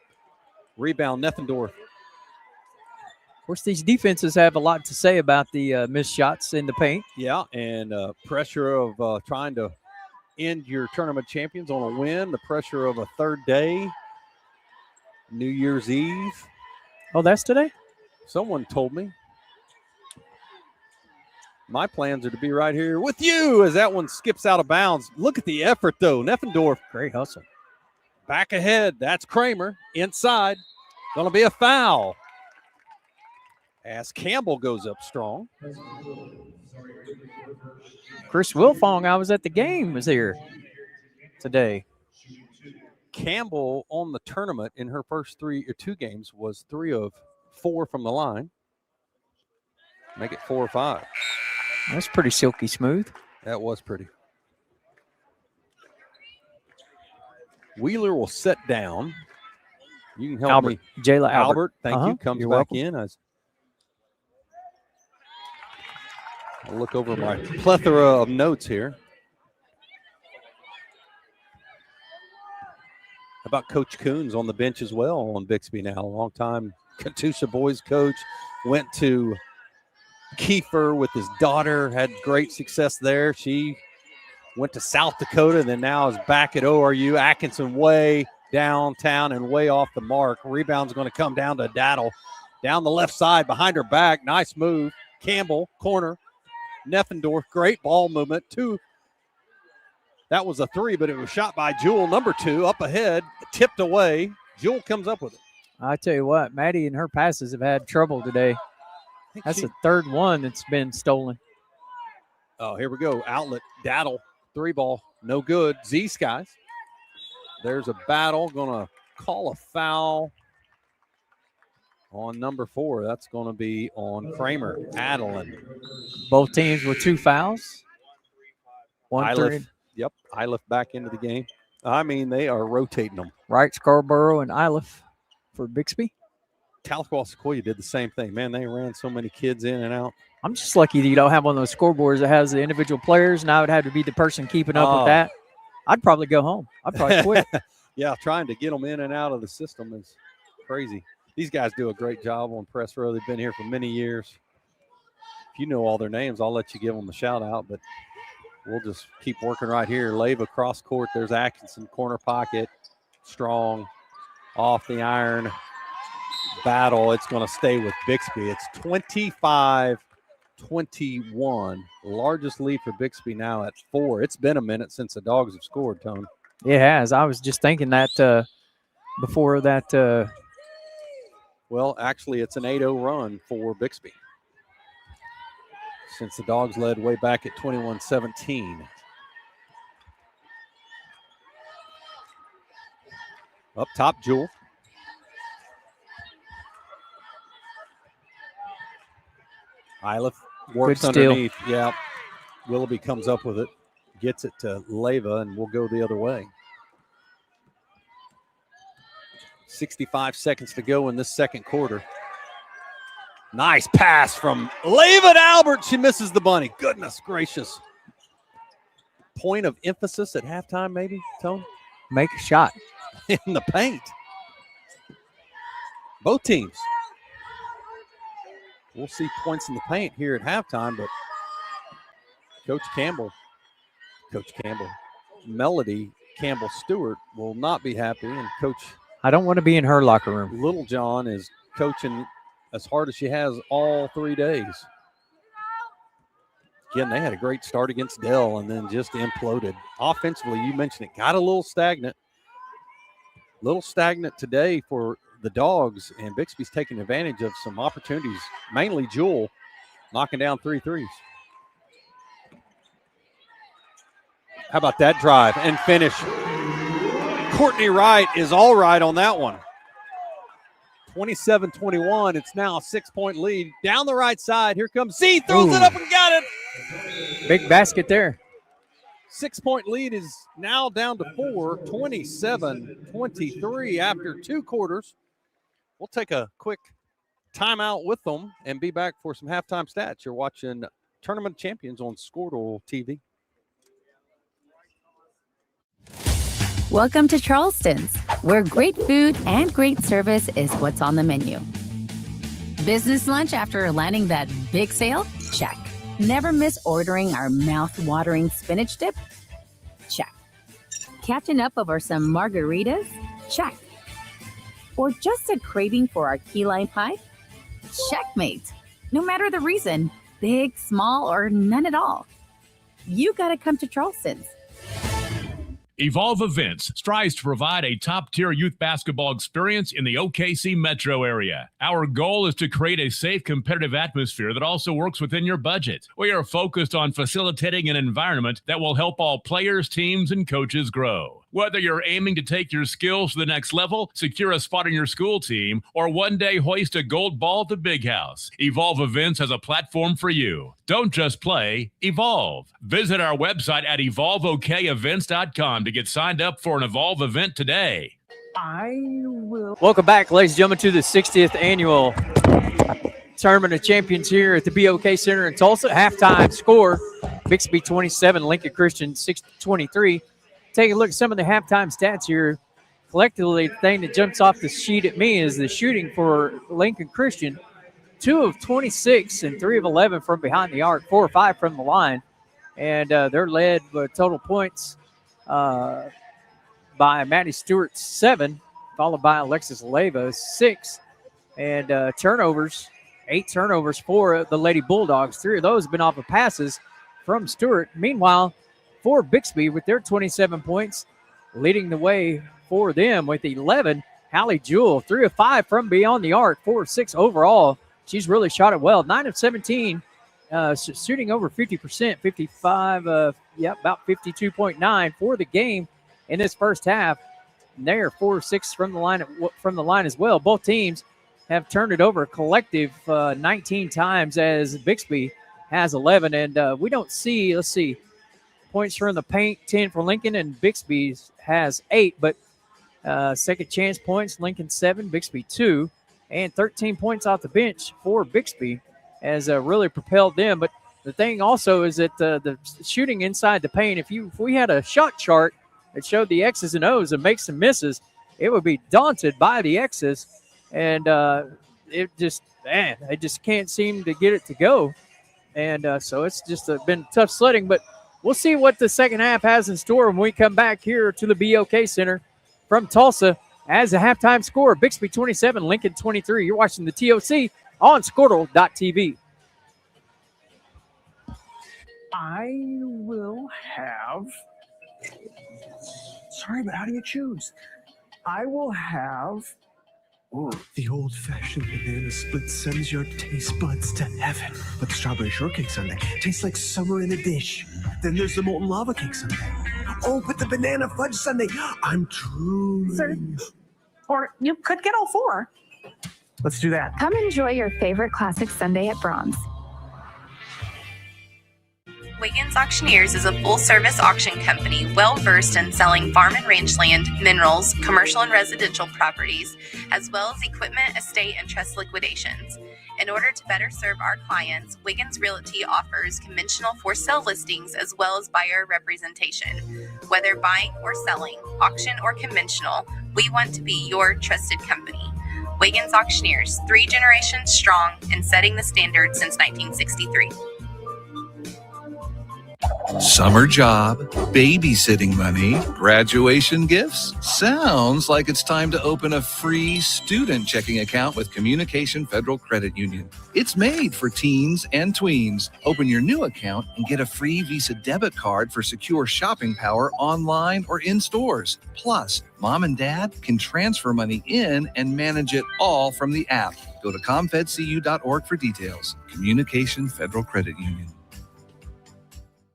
Rebound, Neffendorf. Of course, these defenses have a lot to say about the missed shots in the paint. Yeah, and pressure of trying to end your tournament champions on a win, the pressure of a third day, New Year's Eve. Oh, that's today? Someone told me. My plans are to be right here with you as that one skips out of bounds. Look at the effort, though. Neffendorf. Great hustle. Back ahead. That's Kramer. Inside. Going to be a foul. As Campbell goes up strong. Chris Wilfong, I was at the game, was here today. Campbell on the tournament in her first 2 games was 3 of 4 from the line. Make it 4 or 5. That's pretty silky smooth. That was pretty. Wheeler will sit down. You can help me. Jayla Albert. Thank you. Comes You're back welcome. in. I'll look over my plethora of notes here. How about Coach Coons on the bench as well on Bixby now? A long-time Katusha boys coach. Went to Kiefer with his daughter. Had great success there. She went to South Dakota and then now is back at ORU. Atkinson way downtown and way off the mark. Rebound's going to come down to Daddle. Down the left side, behind her back. Nice move. Campbell, corner. Neffendorf, great ball movement. 2. That was a 3, but it was shot by Jewel. Number 2, up ahead, tipped away. Jewel comes up with it. I tell you what, Maddie and her passes have had trouble today. That's the third one that's been stolen. Oh, here we go. Outlet, Daddle, 3 ball, no good. Z-Skies. There's a battle. Going to call a foul on number 4. That's going to be on Kramer. Adeline. Both teams with 2 fouls. Yep, Iliff back into the game. I mean, they are rotating them. Wright, Scarborough, and Iliff for Bixby. Tahlequah Sequoia did the same thing. Man, they ran so many kids in and out. I'm just lucky that you don't have one of those scoreboards that has the individual players, and I would have to be the person keeping up with that. I'd probably go home. I'd probably quit. Yeah, trying to get them in and out of the system is crazy. These guys do a great job on press row. They've been here for many years. If you know all their names, I'll let you give them a shout out, but we'll just keep working right here. Leyva cross court. There's Atkinson, corner pocket. Strong off the iron. Battle. It's going to stay with Bixby. It's 25-21. Largest lead for Bixby now at 4. It's been a minute since the Dogs have scored, Tone. It has. I was just thinking that before that. Well, actually, it's an 8-0 run for Bixby since the Dogs led way back at 21-17. Up top, Jewel. Iliff works underneath. Yeah. Willoughby comes up with it, gets it to Leyva, and we'll go the other way. 65 seconds to go in this second quarter. Nice pass from Leyva to Albert. She misses the bunny. Goodness gracious. Point of emphasis at halftime, maybe, Tone? Make a shot. In the paint. Both teams. We'll see points in the paint here at halftime, but Coach Melody Campbell-Stewart will not be happy, and Coach I don't want to be in her locker room. Littlejohn is coaching as hard as she has all 3 days. Again, they had a great start against Dell and then just imploded. Offensively, you mentioned it, got a little stagnant. Today for the Dogs, and Bixby's taking advantage of some opportunities, mainly Jewel knocking down 3 threes. How about that drive and finish? Courtney Wright is all right on that one. 27-21. It's now a 6-point lead. Down the right side. Here comes Z. Throws it up and got it. Big basket there. 6-point lead is now down to 4. 27-23 after 2 quarters. We'll take a quick timeout with them and be back for some halftime stats. You're watching Tournament Champions on Squirtle TV. Welcome to Charleston's, where great food and great service is what's on the menu. Business lunch after landing that big sale? Check. Never miss ordering our mouth-watering spinach dip? Check. Catching up over some margaritas? Check. Or just a craving for our key lime pie? Checkmate. No matter the reason, big, small, or none at all, you gotta come to Charleston's. Evolve Events strives to provide a top-tier youth basketball experience in the OKC metro area. Our goal is to create a safe, competitive atmosphere that also works within your budget. We are focused on facilitating an environment that will help all players, teams, and coaches grow. Whether you're aiming to take your skills to the next level, secure a spot on your school team, or one day hoist a gold ball at the big house, Evolve Events has a platform for you. Don't just play, evolve. Visit our website at evolveokevents.com to get signed up for an Evolve event today. Welcome back, ladies and gentlemen, to the 60th annual Tournament of Champions here at the BOK Center in Tulsa. Halftime score, Bixby 27, Lincoln Christian 23. Take a look at some of the halftime stats here. Collectively, the thing that jumps off the sheet at me is the shooting for Lincoln Christian. 2 of 26 and 3 of 11 from behind the arc, 4 or 5 from the line. And they're led with total points by Maddie Stewart, 7, followed by Alexis Leyva, 6. And turnovers, 8 turnovers for the Lady Bulldogs. 3 of those have been off of passes from Stewart. Meanwhile, for Bixby with their 27 points, leading the way for them with 11, Hallie Jewell, 3 of 5 from beyond the arc, 4 of 6 overall. She's really shot it well. 9 of 17, shooting over 50%, 55, about 52.9 for the game in this first half. And they're 4 of 6 from the line as well. Both teams have turned it over a collective 19 times as Bixby has 11. And we don't see, let's see, points from the paint, 10 for Lincoln, and Bixby has 8. But second chance points, Lincoln 7, Bixby 2, and 13 points off the bench for Bixby has really propelled them. But the thing also is that the shooting inside the paint, if we had a shot chart that showed the X's and O's and makes and misses, it would be daunted by the X's. And they just can't seem to get it to go. And so it's just been tough sledding. But we'll see what the second half has in store when we come back here to the BOK Center from Tulsa. As a halftime score, Bixby 27, Lincoln 23. You're watching the TOC on Squirtle.tv. I will have... Sorry, but how do you choose? I will have... Ooh, the old-fashioned banana split sends your taste buds to heaven. But the strawberry shortcake sundae tastes like summer in a dish. Then there's the molten lava cake sundae. Oh, but the banana fudge sundae, I'm drooling. Sir, or you could get all 4. Let's do that. Come enjoy your favorite classic sundae at Brahms. Wiggins Auctioneers is a full-service auction company well-versed in selling farm and range land, minerals, commercial and residential properties, as well as equipment, estate, and trust liquidations. In order to better serve our clients, Wiggins Realty offers conventional for-sale listings as well as buyer representation. Whether buying or selling, auction or conventional, we want to be your trusted company. Wiggins Auctioneers, 3 generations strong and setting the standard since 1963. Summer job, babysitting money, graduation gifts. Sounds like it's time to open a free student checking account with Communication Federal Credit Union. It's made for teens and tweens. Open your new account and get a free Visa debit card for secure shopping power online or in stores. Plus, mom and dad can transfer money in and manage it all from the app. Go to comfedcu.org for details. Communication Federal Credit Union.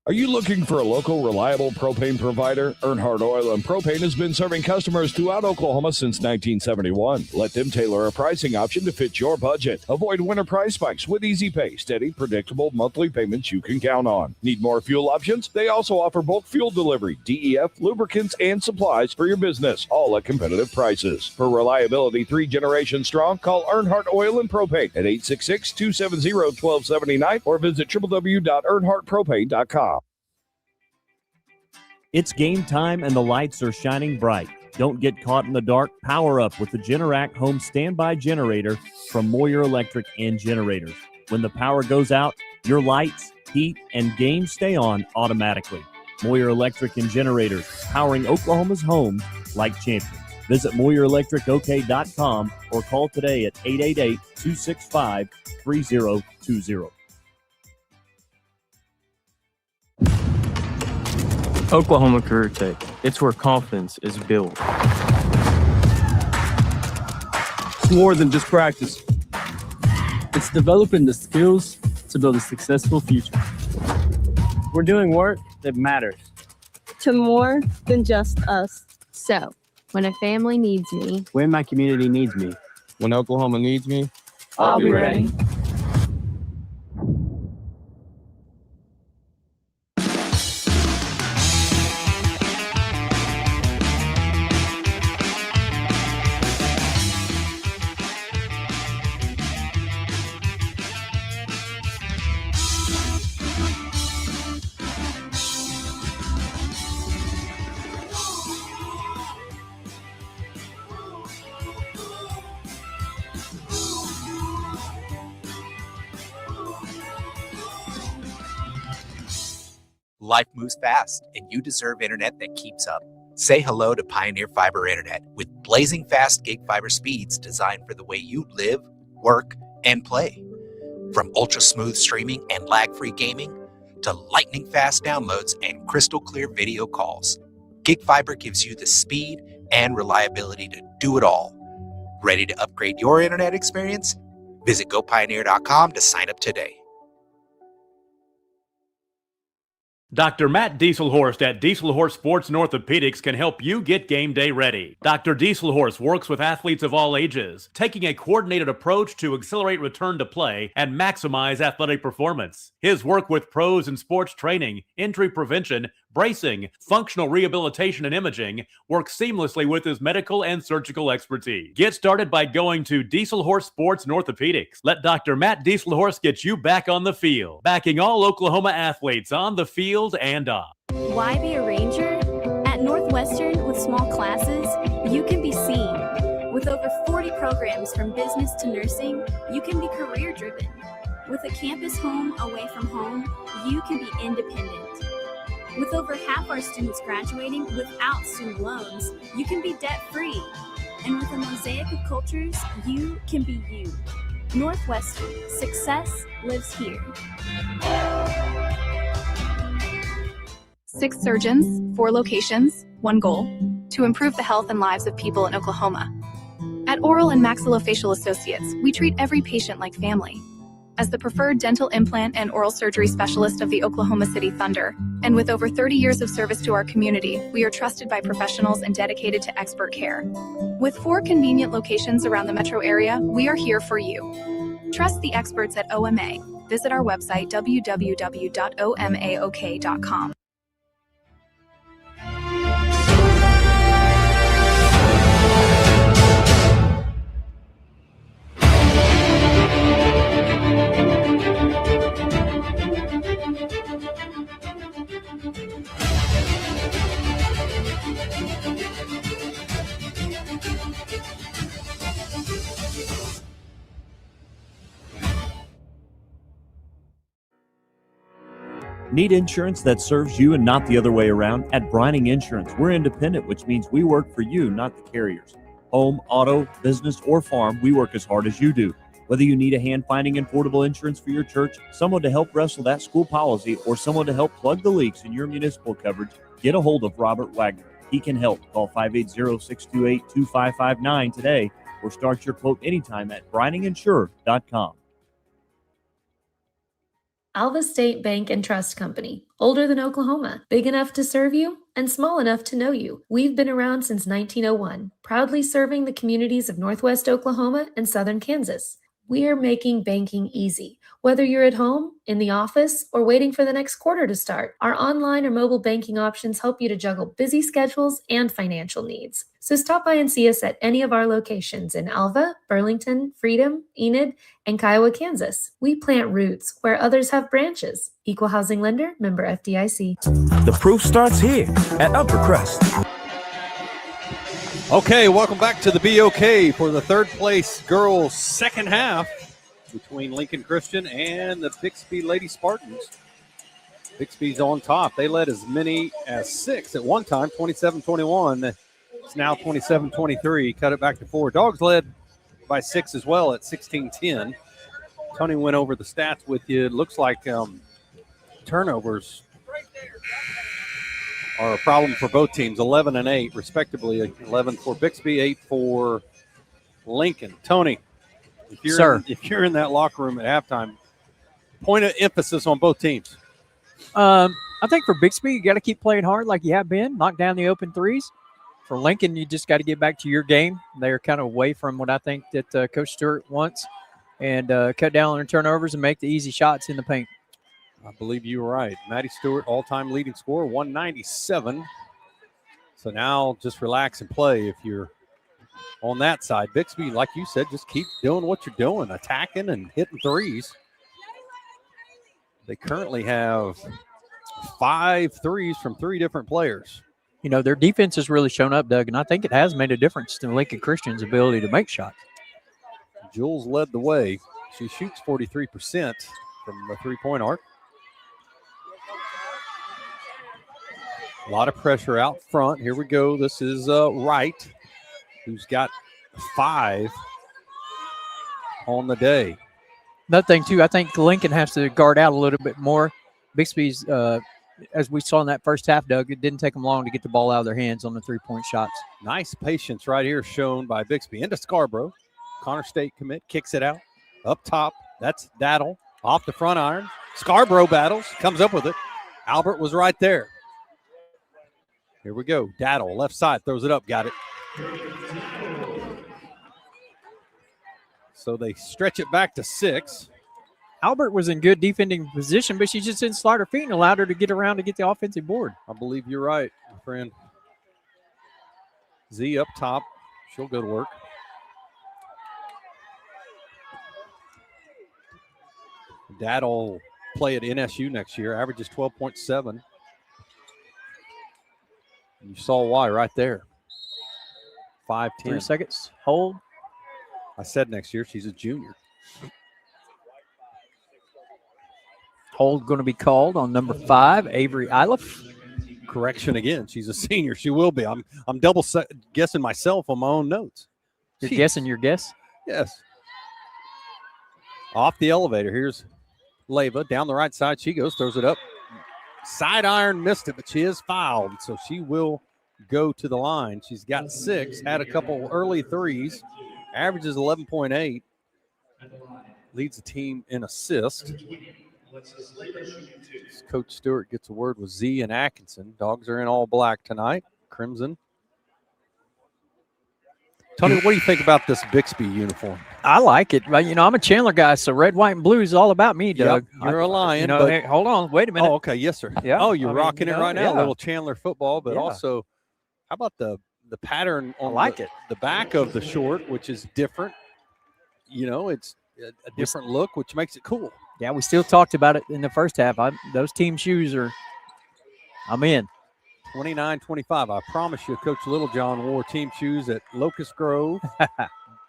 Are you looking for a local, reliable propane provider? Earnhardt Oil and Propane has been serving customers throughout Oklahoma since 1971. Let them tailor a pricing option to fit your budget. Avoid winter price spikes with easy pay, steady, predictable monthly payments you can count on. Need more fuel options? They also offer bulk fuel delivery, DEF, lubricants, and supplies for your business, all at competitive prices. For reliability 3 generations strong, call Earnhardt Oil and Propane at 866-270-1279 or visit www.earnhardtpropane.com. It's game time and the lights are shining bright. Don't get caught in the dark. Power up with the Generac Home Standby Generator from Moyer Electric and Generators. When the power goes out, your lights, heat, and games stay on automatically. Moyer Electric and Generators, powering Oklahoma's homes like champions. Visit MoyerElectricOK.com or call today at 888-265-3020. Oklahoma Career Tech. It's where confidence is built. It's more than just practice. It's developing the skills to build a successful future. We're doing work that matters. To more than just us. So, when a family needs me. When my community needs me. When Oklahoma needs me. I'll be ready. Life moves fast, and you deserve internet that keeps up. Say hello to Pioneer Fiber Internet with blazing fast gig fiber speeds designed for the way you live, work, and play. From ultra-smooth streaming and lag-free gaming to lightning-fast downloads and crystal-clear video calls, Gig Fiber gives you the speed and reliability to do it all. Ready to upgrade your internet experience? Visit gopioneer.com to sign up today. Dr. Matt Dieselhorst at Dieselhorst Sports and Orthopedics can help you get game day ready. Dr. Dieselhorst works with athletes of all ages, taking a coordinated approach to accelerate return to play and maximize athletic performance. His work with pros in sports training, injury prevention, bracing, functional rehabilitation, and imaging works seamlessly with his medical and surgical expertise. Get started by going to Dieselhorst Sports and Orthopedics. Let Dr. Matt Dieselhorst get you back on the field, backing all Oklahoma athletes on the field and off. Why be a ranger? At Northwestern, with small classes, you can be seen. With over 40 programs from business to nursing, you can be career-driven. With a campus home away from home, you can be independent. With over half our students graduating without student loans, you can be debt-free. And with a mosaic of cultures, you can be you. Northwestern, success lives here. 6 surgeons, 4 locations, 1 goal: to improve the health and lives of people in Oklahoma. At Oral and Maxillofacial Associates, we treat every patient like family. As the preferred dental implant and oral surgery specialist of the Oklahoma City Thunder, and with over 30 years of service to our community, we are trusted by professionals and dedicated to expert care. With 4 convenient locations around the metro area, we are here for you. Trust the experts at OMA. Visit our website, www.omaok.com. Need insurance that serves you and not the other way around? At Brining Insurance, we're independent, which means we work for you, not the carriers. Home, auto, business, or farm, we work as hard as you do. Whether you need a hand-finding and portable insurance for your church, someone to help wrestle that school policy, or someone to help plug the leaks in your municipal coverage, get a hold of Robert Wagner. He can help. Call 580-628-2559 today or start your quote anytime at brininginsure.com. Alva State Bank and Trust Company. Older than Oklahoma, big enough to serve you and small enough to know you. We've been around since 1901, proudly serving the communities of Northwest Oklahoma and Southern Kansas. We are making banking easy. Whether you're at home, in the office, or waiting for the next quarter to start, our online or mobile banking options help you to juggle busy schedules and financial needs. So stop by and see us at any of our locations in Alva, Burlington, Freedom, Enid, and Kiowa, Kansas. We plant roots where others have branches. Equal housing lender, member FDIC. The proof starts here at Upper Crust. Okay, welcome back to the BOK for the third place girls second half between Lincoln Christian and the Bixby Lady Spartans. Bixby's on top. They led as many as 6 at one time, 27-21. It's now 27-23. Cut it back to 4. Dogs led by 6 as well at 16-10. Tony went over the stats with you. It looks like turnovers are a problem for both teams, 11 and 8, respectively. 11 for Bixby, 8 for Lincoln. Tony, if you're in that locker room at halftime, point of emphasis on both teams. I think for Bixby, you got to keep playing hard like you have been, knock down the open threes. For Lincoln, you just got to get back to your game. They're kind of away from what I think that Coach Stewart wants, and cut down on their turnovers and make the easy shots in the paint. I believe you were right. Maddie Stewart, all-time leading scorer, 197. So now just relax and play if you're on that side. Bixby, like you said, just keep doing what you're doing, attacking and hitting threes. They currently have 5 threes from 3 different players. You know, their defense has really shown up, Doug, and I think it has made a difference to Lincoln Christian's ability to make shots. Jules led the way. She shoots 43% from the three-point arc. A lot of pressure out front. Here we go. This is Wright, who's got 5 on the day. Another thing, too, I think Lincoln has to guard out a little bit more. Bixby's, as we saw in that first half, Doug, it didn't take them long to get the ball out of their hands on the three-point shots. Nice patience right here shown by Bixby. Into Scarborough. Connor State commit, kicks it out. Up top, that's Daddle. Off the front iron. Scarborough battles, comes up with it. Albert was right there. Here we go. Daddle, left side, throws it up, got it. So they stretch it back to 6. Albert was in good defending position, but she just didn't slide her feet and allowed her to get around to get the offensive board. I believe you're right, my friend. Z up top. She'll go to work. Dad'll play at NSU next year. Averages 12.7. You saw why right there. 5'10". 3 seconds. Hold. I said next year. She's a junior. Hold going to be called on number 5, Avery Iliff. Correction again. She's a senior. She will be. I'm double guessing myself on my own notes. You're guessing your guess? Yes. Off the elevator. Here's Leva. Down the right side. She goes. Throws it up. Side iron missed it, but she is fouled. So she will go to the line. She's got 6. Had a couple early threes. Averages 11.8. Leads the team in assist. Coach Stewart gets a word with Z and Atkinson. Dogs are in all black tonight. Crimson. Tony, what do you think about this Bixby uniform? I like it. You know, I'm a Chandler guy, so red, white, and blue is all about me, Doug. Yep, you're a lion. You know, hey, hold on. Wait a minute. Oh, okay. Yes, sir. Yeah. Oh, you're rocking it right now. Yeah. A little Chandler football, but also, how about the pattern on the back of the short, which is different. You know, it's a different look, which makes it cool. Yeah, we still talked about it in the first half. Those team shoes are – I'm in. 29-25. I promise you, Coach Littlejohn wore team shoes at Locust Grove.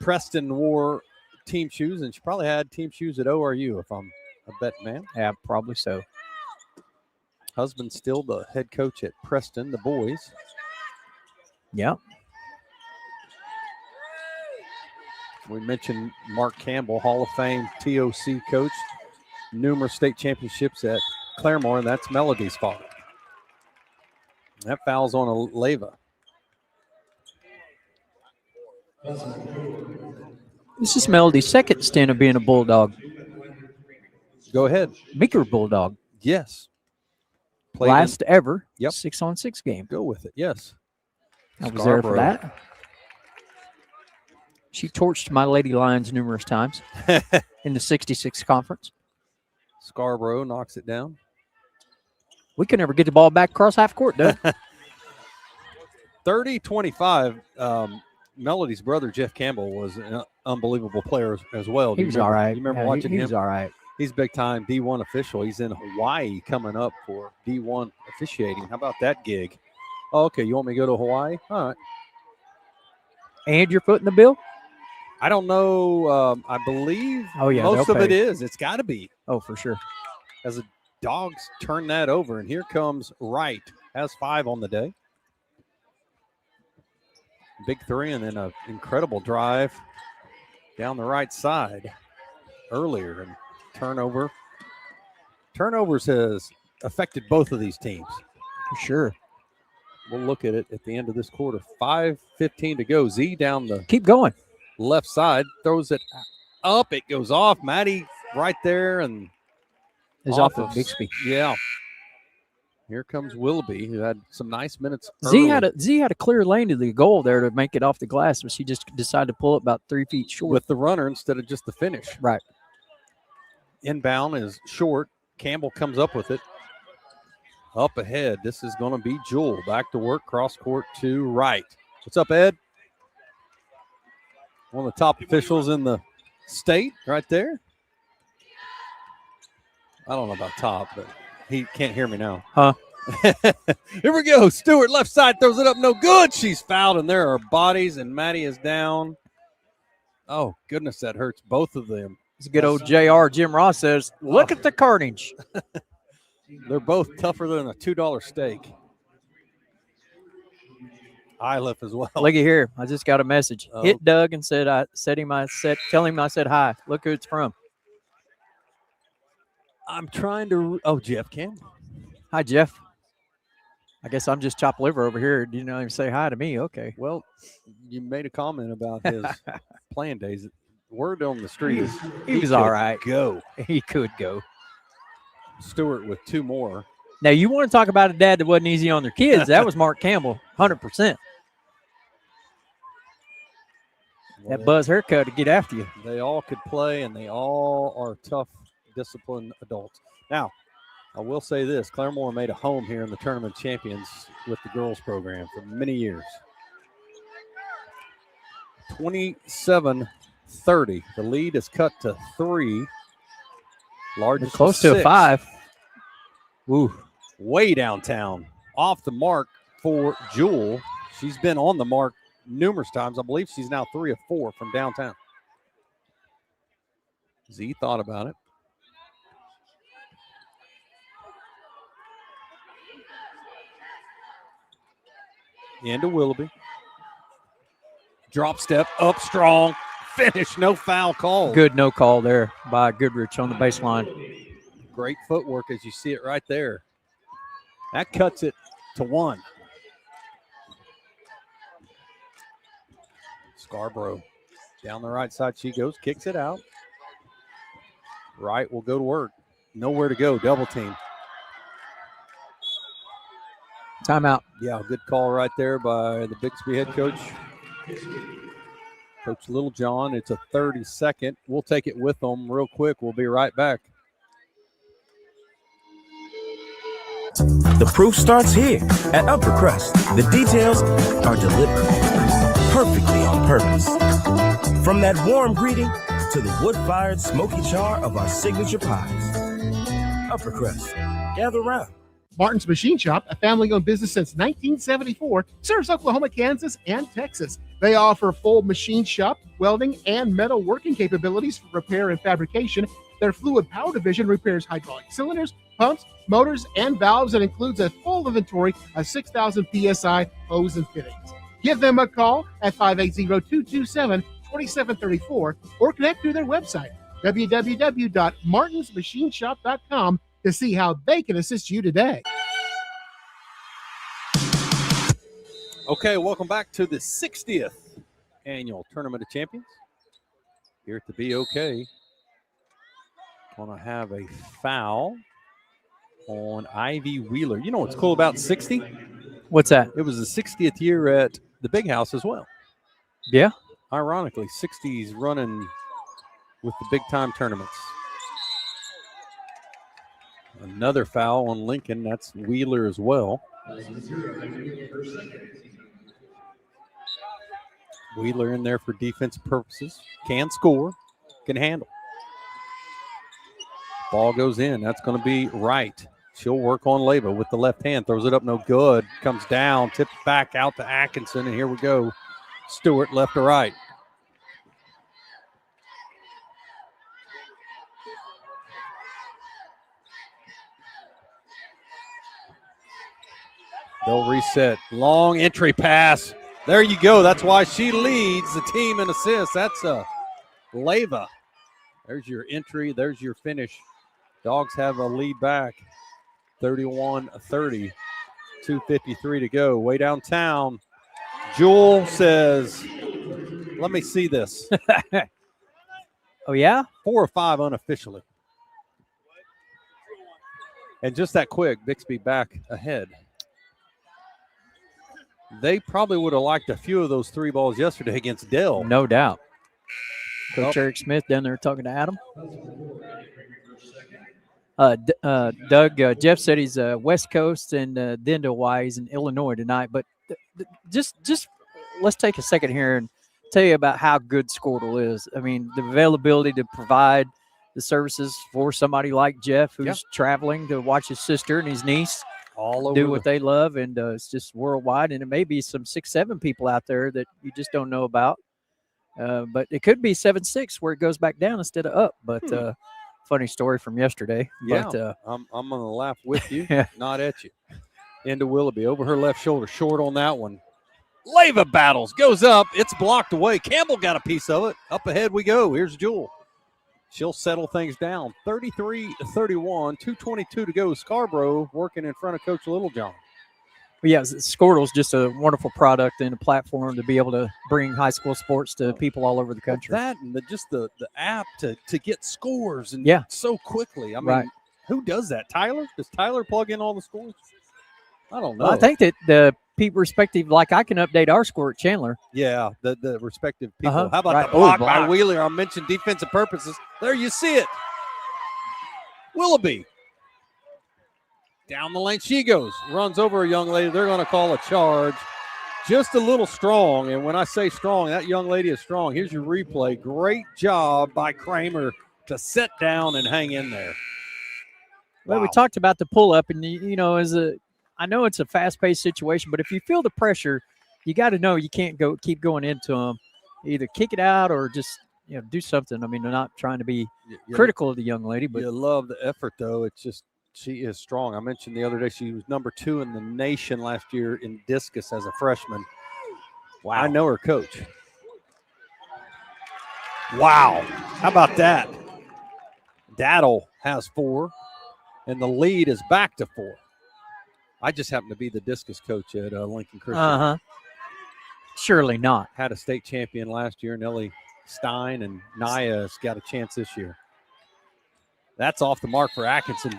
Preston wore team shoes, and she probably had team shoes at ORU, if I'm a betting man. Yeah, probably so. Husband still the head coach at Preston, the boys. Yeah. We mentioned Mark Campbell, Hall of Fame TOC coach, numerous state championships at Claremore, and that's Melody's father. That foul's on a Leva. This is Melody's second stint of being a Bulldog. Go ahead. Meeker Bulldog. Yes. Last ever 6-on-6 game. Go with it, yes. I was there for that. She torched my Lady Lions numerous times in the 66 conference. Scarborough knocks it down. We could never get the ball back across half court, though. 30-25. Melody's brother, Jeff Campbell, was an unbelievable player as well. He was all right. You remember watching him? He was all right. He's big-time D1 official. He's in Hawaii coming up for D1 officiating. How about that gig? Oh, okay, you want me to go to Hawaii? All right. And your foot in the bill? I don't know. I believe most of it is. It's got to be. Oh, for sure. As the Dogs turn that over, and here comes Wright. Has 5 on the day. Big 3, and then an incredible drive down the right side earlier. And turnover. Turnovers has affected both of these teams. For sure. We'll look at it at the end of this quarter. 5:15 to go. Z down the keep going left side, throws it up. It goes off. Maddie right there, and is off of Bixby. Yeah. Here comes Willoughby, who had some nice minutes. Z had a clear lane to the goal there to make it off the glass, but she just decided to pull it about 3 feet short with the runner instead of just the finish. Right. Inbound is short. Campbell comes up with it. Up ahead, this is going to be Jewel. Back to work, cross court to Wright. What's up, Ed? One of the top officials in the state right there. I don't know about top, but he can't hear me now. Huh? Here we go. Stewart, left side, throws it up. No good. She's fouled, and there are bodies, and Maddie is down. Oh, goodness, that hurts both of them. It's a good old JR. Jim Ross says, look at the carnage. They're both tougher than a $2 steak. Iliff as well. Looky here. I just got a message. Oh. Hit Doug and tell him I said hi. Look who it's from. I'm trying to. Oh, Jeff Campbell. Hi, Jeff. I guess I'm just chopped liver over here. You know, even say hi to me. Okay. Well, you made a comment about his playing days. Word on the street is he was all right. Go. He could go. Stewart with 2 more. Now, you want to talk about a dad that wasn't easy on their kids. That was Mark Campbell, 100%. That buzz haircut to get after you. They all could play, and they all are tough, disciplined adults. Now, I will say this. Claremore made a home here in the Tournament of Champions with the girls program for many years. 27-30. The lead is cut to 3. Largest close to a 5. Ooh, way downtown. Off the mark for Jewel. She's been on the mark numerous times. I believe she's now 3 of 4 from downtown. Z thought about it. Into Willoughby. Drop step, up strong, finish, no foul call. Good no call there by Goodrich on the baseline. Great footwork as you see it right there. That cuts it to 1. Scarborough down the right side she goes, kicks it out. Right will go to work. Nowhere to go, double team. Timeout. Yeah, good call right there by the Bixby head coach, Coach Littlejohn. It's a 30-second. We'll take it with them real quick. We'll be right back. The proof starts here at Upper Crust. The details are deliberate, perfectly on purpose. From that warm greeting to the wood-fired smoky char of our signature pies. Upper Crust, gather around. Martin's Machine Shop, a family-owned business since 1974, serves Oklahoma, Kansas, and Texas. They offer full machine shop, welding, and metal working capabilities for repair and fabrication. Their fluid power division repairs hydraulic cylinders, pumps, motors, and valves, and includes a full inventory of 6,000 PSI hose and fittings. Give them a call at 580-227-2734 or connect through their website, www.martinsmachineshop.com, to see how they can assist you today. Okay, welcome back to the 60th annual Tournament of Champions here at the BOK. Going to have a foul on Ivy Wheeler. You know what's cool about 60? What's that? It was the 60th year at the Big House as well. Yeah. Ironically, 60's running with the big-time tournaments. Another foul on Lincoln. That's Wheeler as well. Wheeler in there for defensive purposes. Can score. Can handle. Ball goes in. That's going to be right. She'll work on Leyva with the left hand. Throws it up, no good. Comes down, tipped back out to Atkinson, and here we go. Stewart left to right. They'll reset. Long entry pass. There you go. That's why she leads the team in assists. That's Leyva. There's your entry. There's your finish. Dogs have a lead back. 31-30. 2:53 to go. Way downtown. Jewel says, let me see this. Oh, yeah? 4 or 5 unofficially. And just that quick, Bixby back ahead. They probably would have liked a few of those 3 balls yesterday against Dell. No doubt. Coach Eric Smith down there talking to Adam. Doug, Jeff said he's West Coast and then to Hawaii. He's in Illinois tonight. But just let's take a second here and tell you about how good Squirtle is. I mean, the availability to provide the services for somebody like Jeff who's traveling to watch his sister and his niece all over do what they love, and it's just worldwide. And it may be some 6-7 people out there that you just don't know about. But it could be 7-6 where it goes back down instead of up. But funny story from yesterday. Yeah, but, I'm going to laugh with you, not at you. Into Willoughby over her left shoulder, short on that one. Leva battles, goes up. It's blocked away. Campbell got a piece of it. Up ahead we go. Here's Jewel. She'll settle things down. 33-31, 2:22 to go. Scarborough working in front of Coach Littlejohn. Well, yeah, Squirtle's just a wonderful product and a platform to be able to bring high school sports to people all over the country. That and the app to get scores and so quickly. I mean, Right. who does that? Tyler? Does Tyler plug in all the scores? I don't know. Well, I think that the people respective, like I can update our score at Chandler. Yeah, the respective people. Uh-huh. How about Right. the block Oh, by block. Wheeler? I mentioned defensive purposes. There you see it. Willoughby. Down the lane she goes. Runs over a young lady. They're going to call a charge. Just a little strong. And when I say strong, that young lady is strong. Here's your replay. Great job by Kramer to sit down and hang in there. Well, we talked about the pull-up, and, I know it's a fast-paced situation, but if you feel the pressure, you got to know you can't keep going into them. Either kick it out or just do something. I mean, they're not trying to be critical of the young lady, but you love the effort, though. It's just she is strong. I mentioned the other day she was number 2 in the nation last year in discus as a freshman. Wow. I know her coach. Wow. How about that? Daddle has 4, and the lead is back to 4. I just happen to be the discus coach at Lincoln Christian. Uh-huh. Surely not. Had a state champion last year, Nellie Stein, and Naya has got a chance this year. That's off the mark for Atkinson.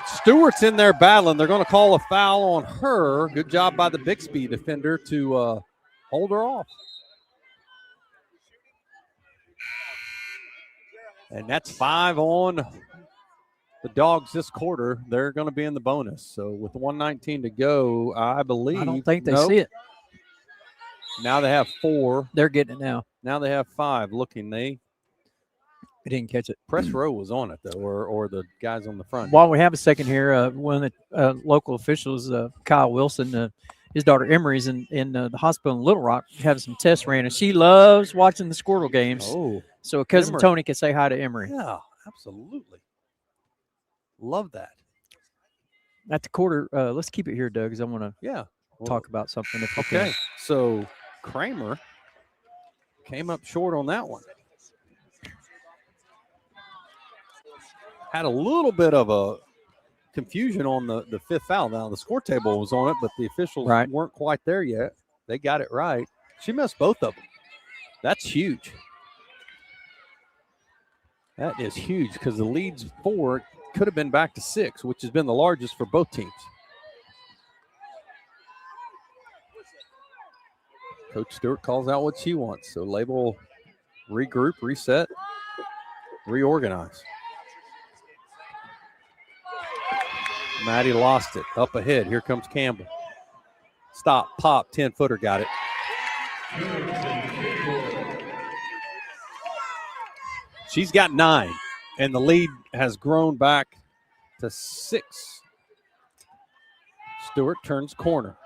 Stewart's in there battling. They're going to call a foul on her. Good job by the Bixby defender to hold her off. And that's 5 on the Dogs this quarter. They're going to be in the bonus. So with 1:19 to go, I believe. I don't think they see it. Now they have 4. They're getting it now. Now they have 5 looking. They didn't catch it. Press row was on it, though, or the guys on the front. While we have a second here, one of the local officials, Kyle Wilson, his daughter Emery's in the hospital in Little Rock, having some tests ran, and she loves watching the Squirtle games. Oh, so cousin Emery. Tony can say hi to Emery. Yeah, absolutely. Love that. At the quarter, let's keep it here, Doug, because I want to Well, talk about something. If we Okay, can. so Kramer came up short on that one. Had a little bit of a confusion on the fifth foul. Now, the score table was on it, but the officials weren't quite there yet. They got it right. She missed both of them. That's huge. That is huge because the lead's 4 could have been back to 6, which has been the largest for both teams. Coach Stewart calls out what she wants. So Label regroup, reset, reorganize. Maddie lost it. Up ahead. Here comes Campbell. Stop, pop, 10-footer, got it. She's got 9, and the lead has grown back to 6. Stewart turns corner.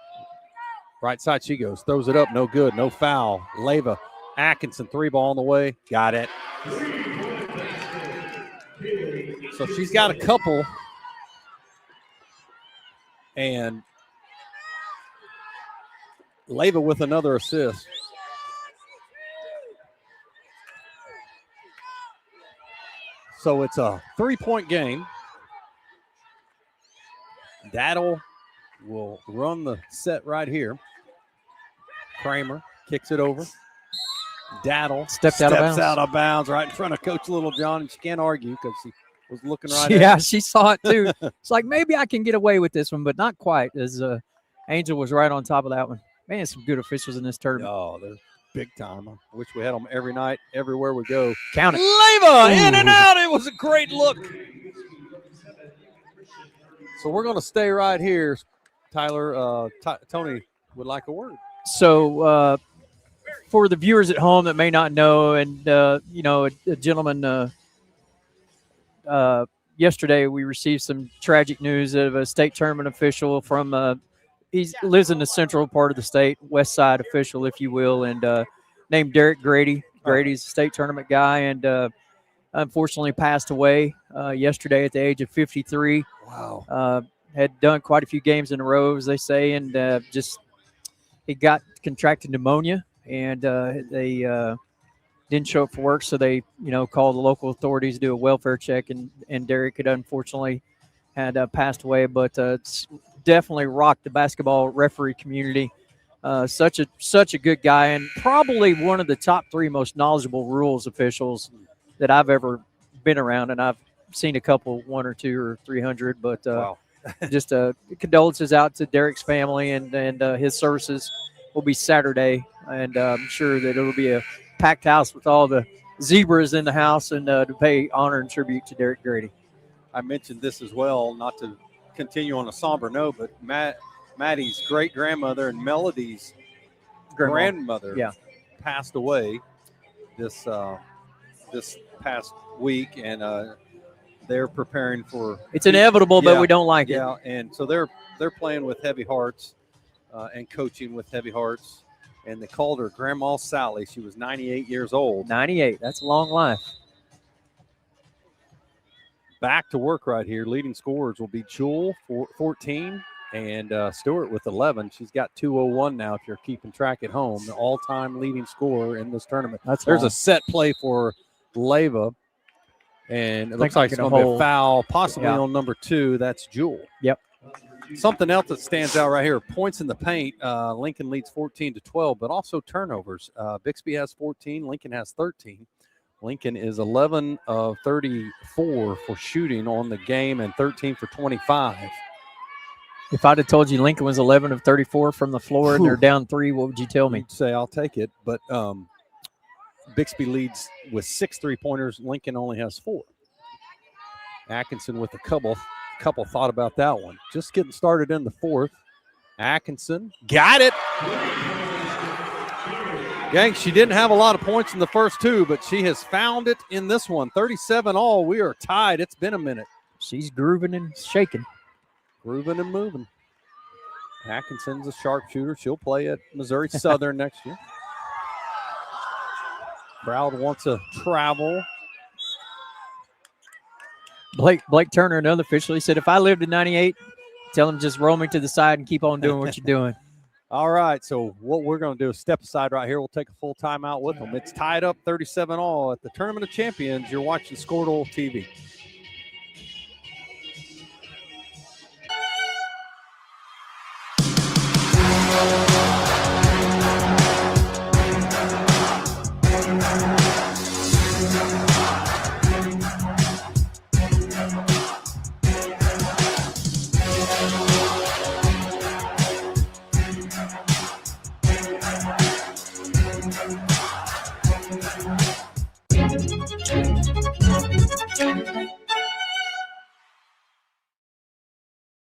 Right side she goes. Throws it up. No good. No foul. Leva. Atkinson, 3-ball on the way. Got it. So she's got a couple. And Leva with another assist. So it's a 3-point game. Daddle will run the set right here. Kramer kicks it over. Daddle steps out of bounds right in front of Coach Littlejohn, and she can't argue because he was looking right at Yeah, her. she saw it too. It's like, maybe I can get away with this one, but not quite, as Angel was right on top of that one. Man, some good officials in this tournament. Oh, they're big time. I wish we had them every night, everywhere we go. Count it. Leva in and out. It was a great look. So we're going to stay right here. Tyler, Tony would like a word. So for the viewers at home that may not know, and, a gentleman yesterday we received some tragic news of a state tournament official from he lives in the central part of the state, west side official, if you will, and named Derek Grady. Grady's a state tournament guy, and unfortunately passed away yesterday at the age of 53. Wow. Had done quite a few games in a row, as they say, and just he got contracted pneumonia, and they didn't show up for work, so they called the local authorities to do a welfare check, and Derek had unfortunately had passed away, but it's definitely rocked the basketball referee community. Such a good guy, and probably one of the top 3 most knowledgeable rules officials that I've ever been around, and I've seen a couple, 1 or 2 or 300, but wow. just condolences out to Derek's family, and his services will be Saturday, and I'm sure that it'll be a packed house with all the zebras in the house, and to pay honor and tribute to Derek Grady. I mentioned this as well, not to continue on a somber note, but Maddie's great-grandmother and Melody's grandmother passed away this past week, and they're preparing for. It's inevitable, but we don't like it. Yeah, and so they're playing with heavy hearts and coaching with heavy hearts, and they called her Grandma Sally. She was 98 years old. 98, that's a long life. Back to work right here. Leading scorers will be Jewel, 14, and Stewart with 11. She's got 201 now if you're keeping track at home. The all-time leading scorer in this tournament. There's a set play for Leyva, and it looks like it's going to be a foul, possibly on number 2. That's Jewel. Yep. Something else that stands out right here, points in the paint. Lincoln leads 14-12, but also turnovers. Bixby has 14. Lincoln has 13. Lincoln is 11 of 34 for shooting on the game and 13 for 25. If I'd have told you Lincoln was 11 of 34 from the floor and they're down 3, what would you tell me? You'd say I'll take it, but Bixby leads with 6 3-pointers. Lincoln only has 4. Atkinson with a couple thought about that one. Just getting started in the 4th. Atkinson got it. Gang, she didn't have a lot of points in the first 2, but she has found it in this one. 37 all. We are tied. It's been a minute. She's grooving and shaking. Grooving and moving. Atkinson's a sharpshooter. She'll play at Missouri Southern next year. Crowd wants to travel. Blake Turner, another official, he said, if I lived in 98, tell him just roll me to the side and keep on doing what you're doing. All right, so what we're going to do is step aside right here. We'll take a full timeout with them. It's tied up 37 all at the Tournament of Champions. You're watching Score TV.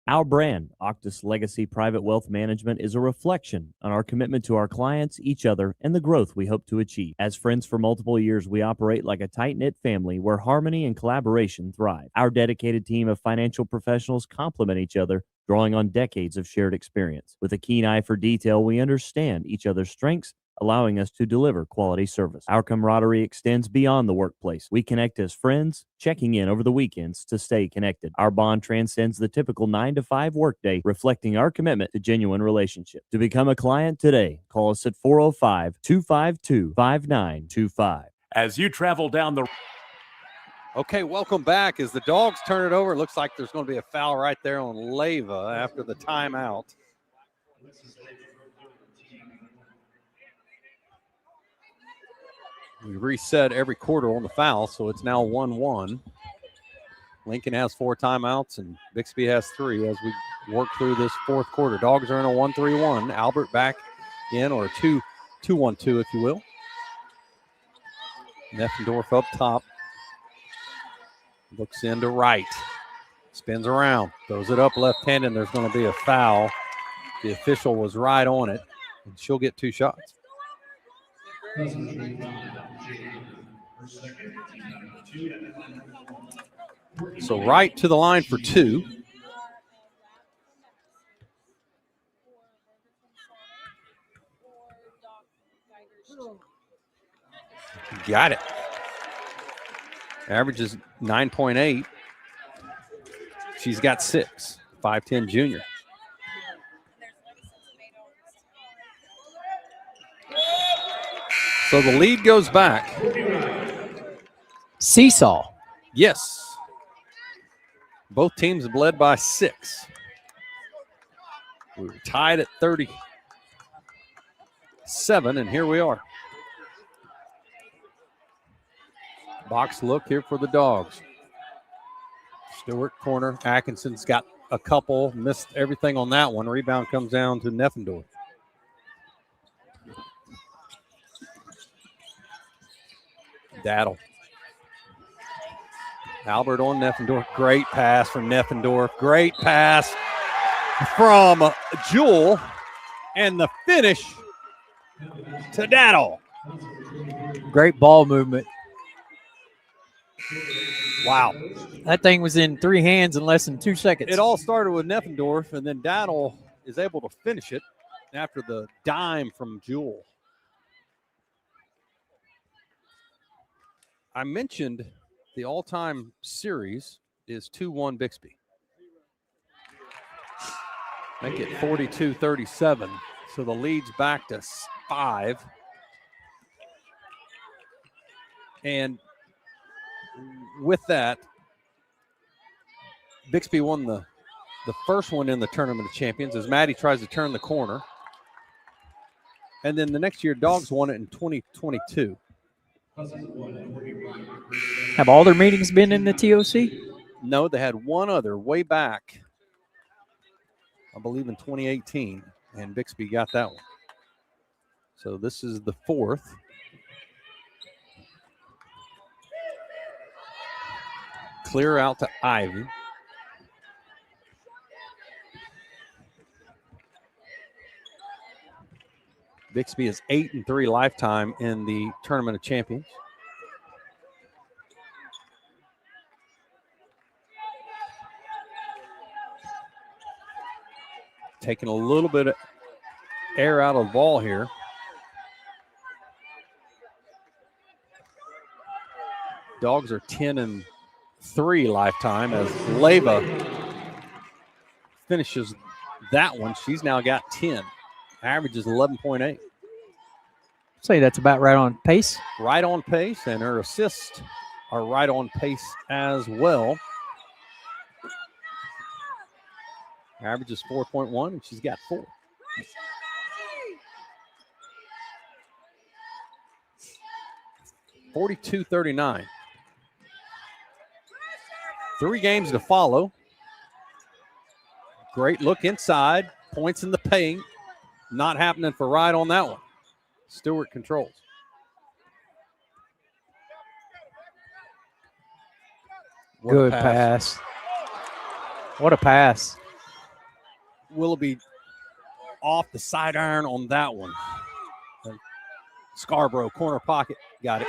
Our brand, Octus Legacy Private Wealth Management, is a reflection on our commitment to our clients, each other, and the growth we hope to achieve. As friends for multiple years, we operate like a tight-knit family where harmony and collaboration thrive. Our dedicated team of financial professionals complement each other, drawing on decades of shared experience. With a keen eye for detail, we understand each other's strengths, allowing us to deliver quality service. Our camaraderie extends beyond the workplace. We connect as friends, checking in over the weekends to stay connected. Our bond transcends the typical 9-to-5 workday, reflecting our commitment to genuine relationship. To become a client today, call us at 405-252-5925. As you travel down the... Okay, welcome back. As the Dogs turn it over, it looks like there's going to be a foul right there on Leyva after the timeout. We reset every quarter on the foul, so it's now 1-1. Lincoln has 4 timeouts, and Bixby has 3 as we work through this 4th quarter. Dogs are in a 1-3-1. Albert back in, or a 2-1-2, if you will. Neffendorf up top. Looks into right. Spins around. Throws it up left-handed, and there's going to be a foul. The official was right on it, and she'll get 2 shots. So right to the line for 2. Got it. Average is 9.8. She's got 6. 5'10 junior. So the lead goes back. Seesaw. Yes. Both teams have led by 6. We were tied at 37, and here we are. Box look here for the Dogs. Stewart corner. Atkinson's got a couple. Missed everything on that one. Rebound comes down to Neffendorf. Daddle. Albert on Neffendorf. Great pass from Neffendorf. Great pass from Jewell. And the finish to Daddle. Great ball movement. Wow. That thing was in 3 hands in less than 2 seconds. It all started with Neffendorf, and then Daddle is able to finish it after the dime from Jewell. I mentioned the all-time series is 2-1 Bixby. Make it 42-37. So the lead's back to 5. And with that, Bixby won the first one in the Tournament of Champions as Maddie tries to turn the corner. And then the next year, Dogs won it in 2022. Have all their meetings been in the TOC? No, they had one other way back, I believe in 2018, and Bixby got that one. So this is the 4th. Clear out to Ivy. Bixby is 8-3 lifetime in the Tournament of Champions. Taking a little bit of air out of the ball here. Dogs are 10-3 lifetime as Leva finishes that one. She's now got 10. Average is 11.8. Say that's about right on pace. Right on pace, and her assists are right on pace as well. Average is 4.1, and she's got 4. (42-39). 3 games to follow. Great look inside. Points in the paint. Not happening for Wright on that one. Stewart controls. Good pass. What a pass. Willoughby off the side iron on that one. Scarborough, corner pocket, got it.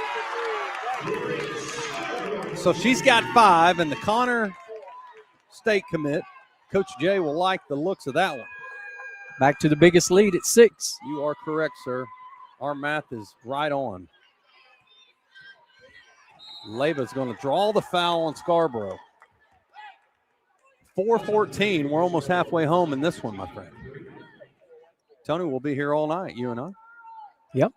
So she's got 5, and the Connor State commit. Coach Jay will like the looks of that one. Back to the biggest lead at 6. You are correct, sir. Our math is right on. Leva's going to draw the foul on Scarborough. 4:14. We're almost halfway home in this one, my friend. Tony, we'll be here all night, you and I. Yep.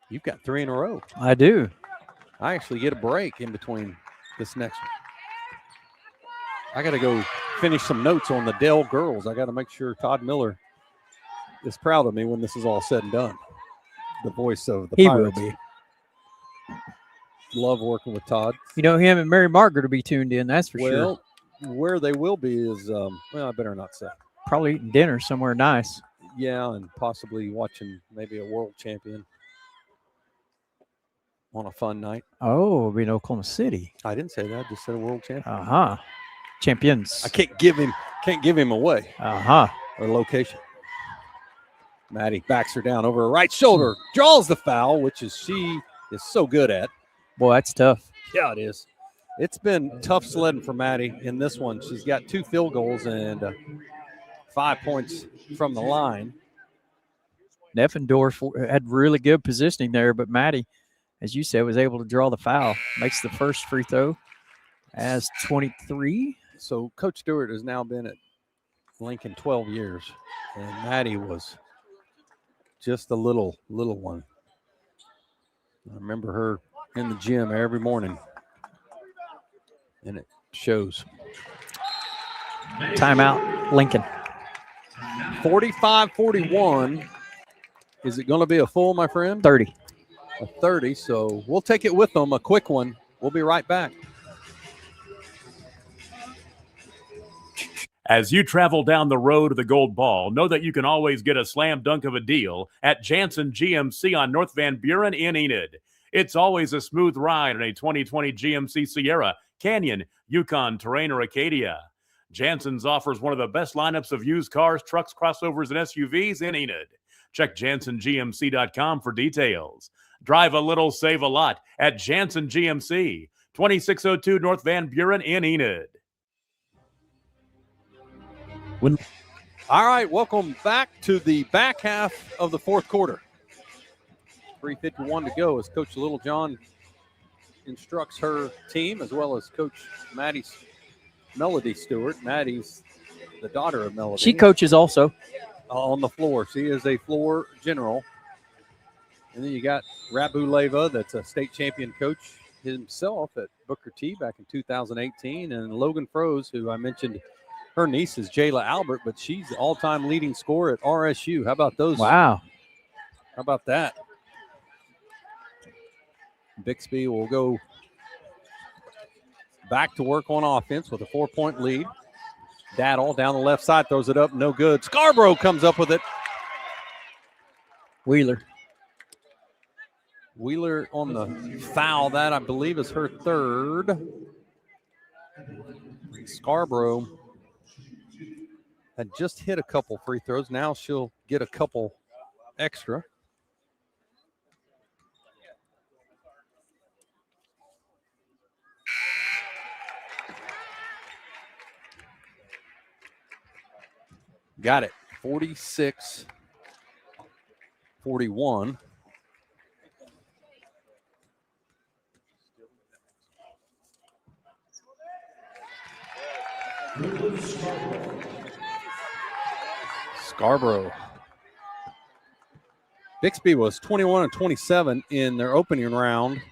You've got 3 in a row. I do. I actually get a break in between this next one. I got to go finish some notes on the Dell girls. I got to make sure Todd Miller is proud of me when this is all said and done. The voice of the Pirates. He will be. Love working with Todd. You know, him and Mary Margaret will be tuned in, that's for sure. Well, where they will be is, well, I better not say. Probably eating dinner somewhere nice. Yeah, and possibly watching maybe a world champion on a fun night. Oh, it'll be in Oklahoma City. I didn't say that. I just said a world champion. Uh-huh. Champions. I can't give him away. Uh-huh. Or location. Maddie backs her down over her right shoulder, draws the foul, which is she is so good at. Boy, that's tough. Yeah, it is. It's been tough sledding for Maddie in this one. She's got 2 field goals and 5 points from the line. Neffendorf had really good positioning there, but Maddie, as you said, was able to draw the foul. Makes the first free throw as 23. So Coach Stewart has now been at Lincoln 12 years. And Maddie was just a little one. I remember her in the gym every morning. And it shows. Timeout, Lincoln. 45-41. Is it going to be a full, my friend? 30. A 30, so we'll take it with them, a quick one. We'll be right back. As you travel down the road to the gold ball, know that you can always get a slam dunk of a deal at Jansen GMC on North Van Buren in Enid. It's always a smooth ride in a 2020 GMC Sierra, Canyon, Yukon, Terrain, or Acadia. Jansen's offers one of the best lineups of used cars, trucks, crossovers, and SUVs in Enid. Check JansenGMC.com for details. Drive a little, save a lot at Jansen GMC, 2602 North Van Buren in Enid. All right, welcome back to the back half of the fourth quarter. 3:51 to go as Coach Littlejohn instructs her team, as well as Coach Melody Stewart. Maddie's the daughter of Melody. She coaches also. On the floor. She is a floor general. And then you got Rabu Leva, that's a state champion coach himself at Booker T back in 2018. And Logan Froese, who I mentioned, her niece is Jayla Albert, but she's the all-time leading scorer at RSU. How about those? Wow. How about that? Bixby will go back to work on offense with a 4-point lead. Daddle down the left side, throws it up, no good. Scarborough comes up with it. Wheeler on the foul. That, I believe, is her third. Scarborough had just hit a couple free throws. Now she'll get a couple extra. Got it. 46-41. Scarborough. Bixby was 21 and 27 in their opening round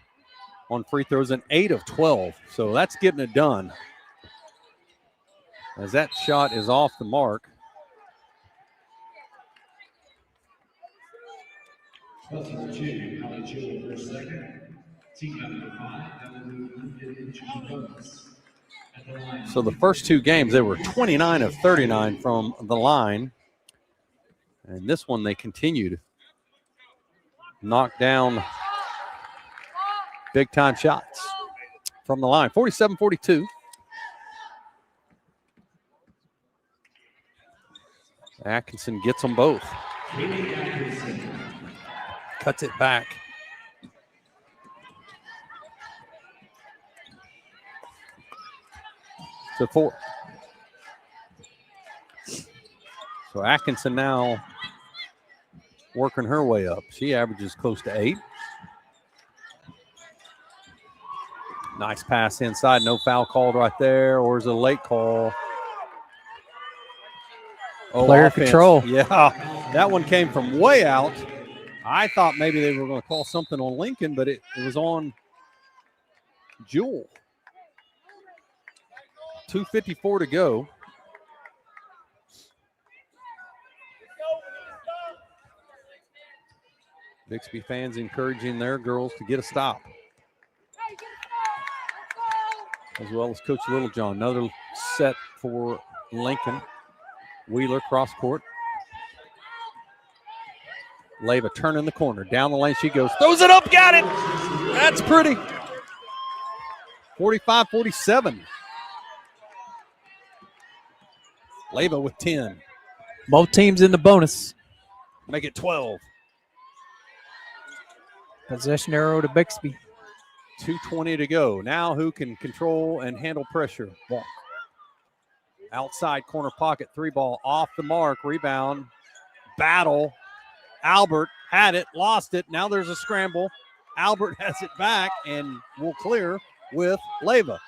on free throws and 8 of 12. So that's getting it done. As that shot is off the mark. So the first two games, they were 29 of 39 from the line. And this one, they continued. Knock down big-time shots from the line. 47-42. Atkinson gets them both. Cuts it back. To 4. So Atkinson now working her way up. She averages close to 8. Nice pass inside. No foul called right there. Or is it a late call? Oh, player offense. Control. Yeah, that one came from way out. I thought maybe they were going to call something on Lincoln, but it was on Jewel. 2:54 to go. Bixby fans encouraging their girls to get a stop. As well as Coach Littlejohn. Another set for Lincoln. Wheeler cross court. Leva turning the corner. Down the lane she goes. Throws it up. Got it. That's pretty. 45-47. Leva with 10. Both teams in the bonus. Make it 12. Possession arrow to Bixby. 2:20 to go. Now who can control and handle pressure? Walk. Outside corner pocket. 3 ball off the mark. Rebound. Battle. Albert had it. Lost it. Now there's a scramble. Albert has it back and will clear with Leva,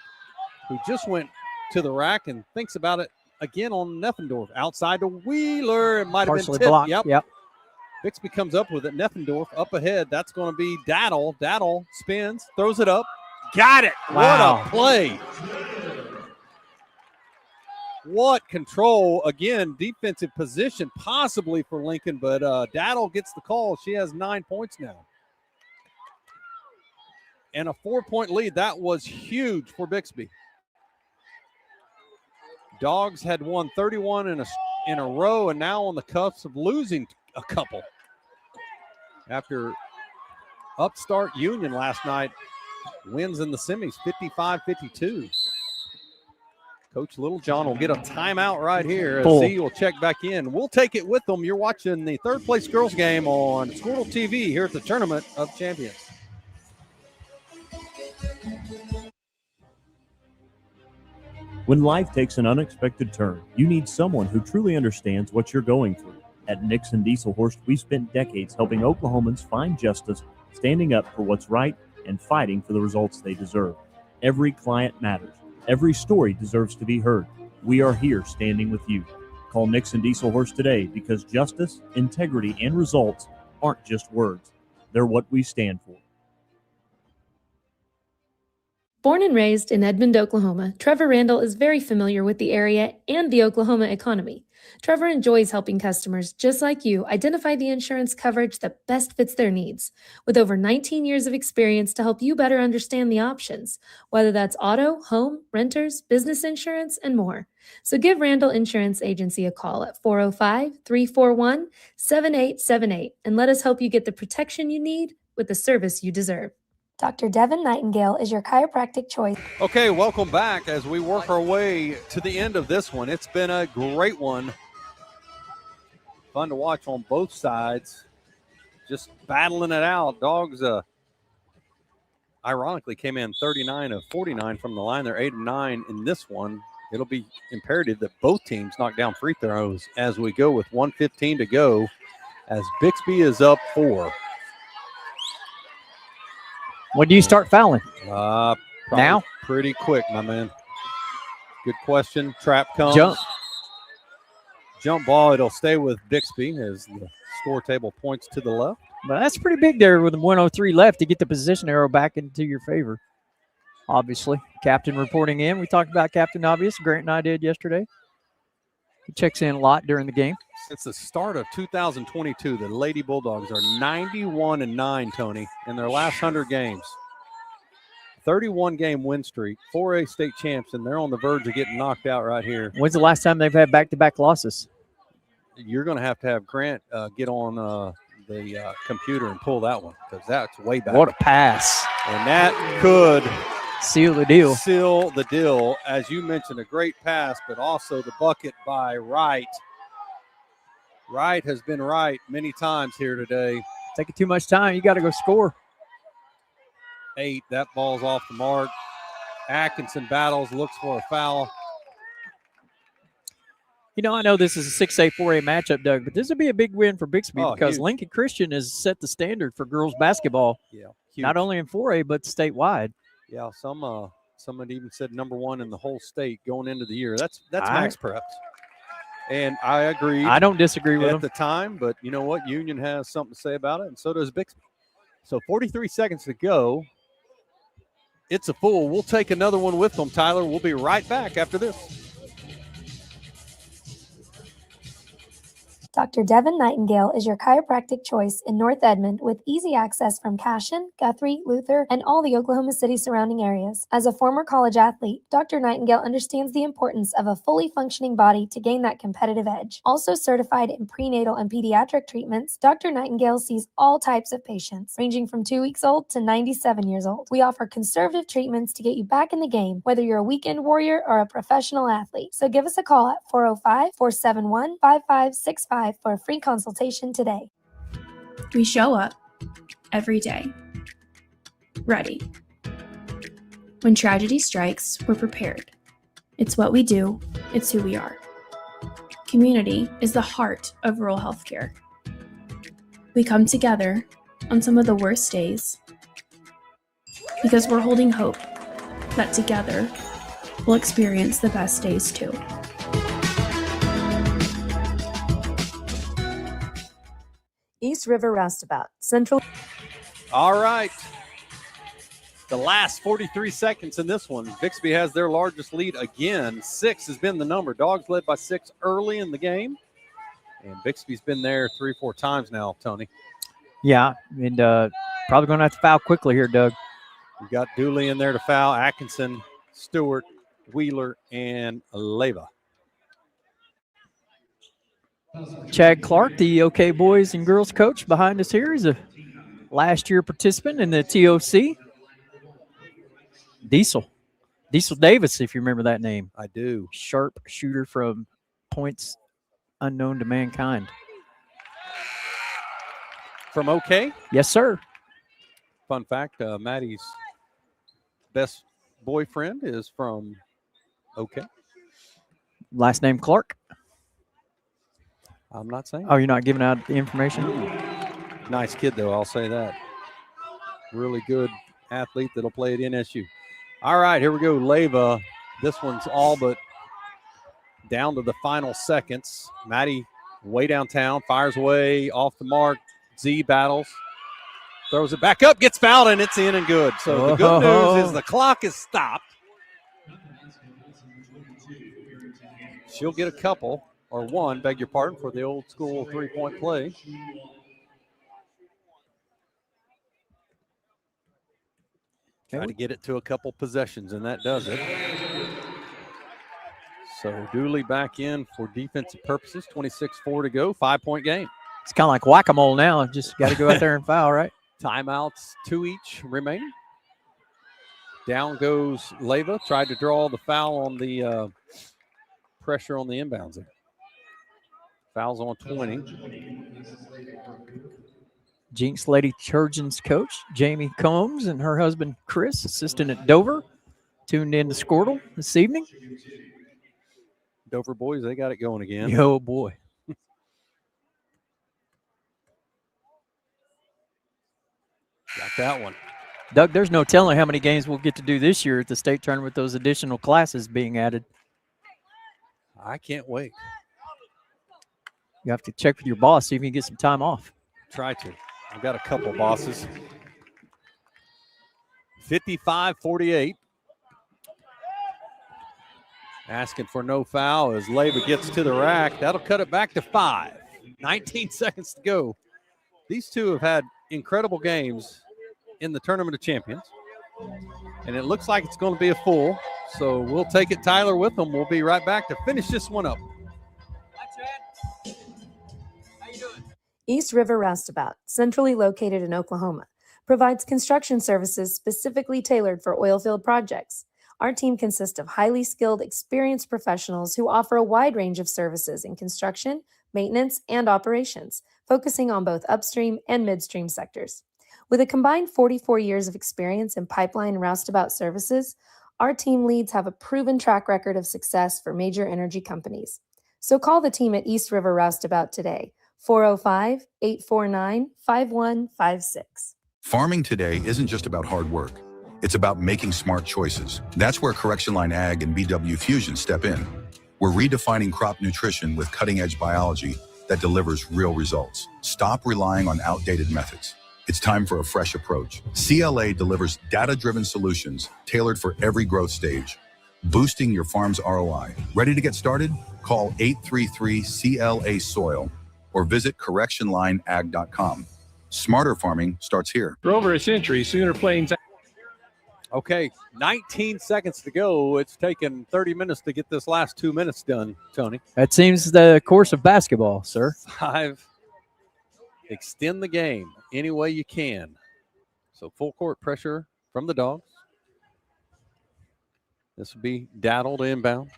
who just went to the rack and thinks about it again on Neffendorf. Outside to Wheeler. It might have been Partially tipped. blocked. Yep. Bixby comes up with it. Neffendorf up ahead. That's going to be Daddle. Daddle spins, throws it up. Got it. Wow. What a play. What control. Again, defensive position possibly for Lincoln, but Daddle gets the call. She has 9 points now. And a 4-point lead. That was huge for Bixby. Dogs had won 31 in a row and now on the cusp of losing a couple. After upstart Union last night wins in the semis 55-52. Coach Littlejohn will get a timeout right here as Z will check back in. We'll take it with them. You're watching the third place girls game on Squirtle TV here at the Tournament of Champions. When life takes an unexpected turn, you need someone who truly understands what you're going through. At Nixon Dieselhorst, we've spent decades helping Oklahomans find justice, standing up for what's right, and fighting for the results they deserve. Every client matters. Every story deserves to be heard. We are here standing with you. Call Nixon Dieselhorst today because justice, integrity, and results aren't just words. They're what we stand for. Born and raised in Edmond, Oklahoma, Trevor Randall is very familiar with the area and the Oklahoma economy. Trevor enjoys helping customers just like you identify the insurance coverage that best fits their needs. With over 19 years of experience to help you better understand the options, whether that's auto, home, renters, business insurance, and more. So give Randall Insurance Agency a call at 405-341-7878 and let us help you get the protection you need with the service you deserve. Dr. Devin Nightingale is your chiropractic choice. Okay, welcome back as we work our way to the end of this one. It's been a great one. Fun to watch on both sides. Just battling it out. Dogs, ironically, came in 39 of 49 from the line. They're 8 of 9 in this one. It'll be imperative that both teams knock down free throws as we go with 1:15 to go as Bixby is up 4. When do you start fouling? Now? Pretty quick, my man. Good question. Trap comes. Jump ball. It'll stay with Bixby as the score table points to the left. But that's pretty big there with 1:03 left to get the position arrow back into your favor. Obviously, captain reporting in. We talked about Captain Obvious. Grant and I did yesterday. He checks in a lot during the game. Since the start of 2022, the Lady Bulldogs are 91-9, Tony, in their last 100 games. 31-game win streak, 4A state champs, and they're on the verge of getting knocked out right here. When's the last time they've had back-to-back losses? You're going to have Grant get on the computer and pull that one because that's way back. What a pass. And that could seal the deal. Seal the deal. As you mentioned, a great pass, but also the bucket by Wright. Wright has been right many times here today. Taking too much time. You got to go score. 8. That ball's off the mark. Atkinson battles, looks for a foul. You know, I know this is a 6A, 4A matchup, Doug, but this would be a big win for Bixby because huge. Lincoln Christian has set the standard for girls basketball. Yeah, huge. Not only in 4A, but statewide. Yeah, some had even said number 1 in the whole state going into the year. That's Max Preps. And I agree. I don't disagree with at the time, but you know what? Union has something to say about it, and so does Bixby. So 43 seconds to go. It's a full. We'll take another one with them, Tyler. We'll be right back after this. Dr. Devin Nightingale is your chiropractic choice in North Edmond with easy access from Cashion, Guthrie, Luther, and all the Oklahoma City surrounding areas. As a former college athlete, Dr. Nightingale understands the importance of a fully functioning body to gain that competitive edge. Also certified in prenatal and pediatric treatments, Dr. Nightingale sees all types of patients, ranging from 2 weeks old to 97 years old. We offer conservative treatments to get you back in the game, whether you're a weekend warrior or a professional athlete. So give us a call at 405-471-5565 for a free consultation today. We show up every day, ready. When tragedy strikes, we're prepared. It's what we do, it's who we are. Community is the heart of rural healthcare. We come together on some of the worst days because we're holding hope that together we'll experience the best days too. East River Roustabout, Central. All right. The last 43 seconds in this one. Bixby has their largest lead again. 6 has been the number. Dogs led by 6 early in the game. And Bixby's been there 3 or 4 times now, Tony. Yeah, and probably going to have to foul quickly here, Doug. You got Dooley in there to foul. Atkinson, Stewart, Wheeler, and Leva. Chad Clark, the OK boys and girls coach behind us here, is a last year participant in the TOC. Diesel Davis, if you remember that name. I do. Sharp shooter from points unknown to mankind. From OK? Yes, sir. Fun fact, Maddie's best boyfriend is from OK. Last name Clark? I'm not saying. Oh, you're not giving out the information? Nice kid, though, I'll say that. Really good athlete that'll play at NSU. All right, here we go. Leva. This one's all but down to the final seconds. Maddie way downtown, fires away off the mark. Z battles. Throws it back up, gets fouled, and it's in and good. So the good news is the clock is stopped. She'll get a couple, or one, beg your pardon, for the old school three-point play. Try to get it to a couple possessions, and that does it. So Dooley back in for defensive purposes. 26-4 to go, 5-point game. It's kind of like whack-a-mole now. Just got to go out there and foul, right? Timeouts, 2 each remaining. Down goes Leva. Tried to draw the foul on the pressure on the inbounds there. Fouls on 20. Jinx Lady Trojans coach Jamie Combs and her husband Chris, assistant at Dover, tuned in to Squirtle this evening. Dover boys, they got it going again. Yo, boy. Got that one. Doug, there's no telling how many games we'll get to do this year at the state tournament with those additional classes being added. I can't wait. You have to check with your boss, see if you can get some time off. Try to. I've got a couple bosses. 55-48. Asking for no foul as Leva gets to the rack. That'll cut it back to 5. 19 seconds to go. These two have had incredible games in the Tournament of Champions. And it looks like it's going to be a full. So we'll take it, Tyler, with them. We'll be right back to finish this one up. East River Roustabout, centrally located in Oklahoma, provides construction services specifically tailored for oilfield projects. Our team consists of highly skilled, experienced professionals who offer a wide range of services in construction, maintenance, and operations, focusing on both upstream and midstream sectors. With a combined 44 years of experience in pipeline and roustabout services, our team leads have a proven track record of success for major energy companies. So call the team at East River Roustabout today, 405-849-5156. Farming today isn't just about hard work. It's about making smart choices. That's where Correction Line Ag and BW Fusion step in. We're redefining crop nutrition with cutting-edge biology that delivers real results. Stop relying on outdated methods. It's time for a fresh approach. CLA delivers data-driven solutions tailored for every growth stage, boosting your farm's ROI. Ready to get started? Call 833-CLA-SOIL or visit correctionlineag.com. Smarter farming starts here. For over a century, Sooner Plains. Okay, 19 seconds to go. It's taken 30 minutes to get this last 2 minutes done, Tony. That seems the course of basketball, sir. 5. Extend the game any way you can. So full court pressure from the Dogs. This will be Daddle to inbound.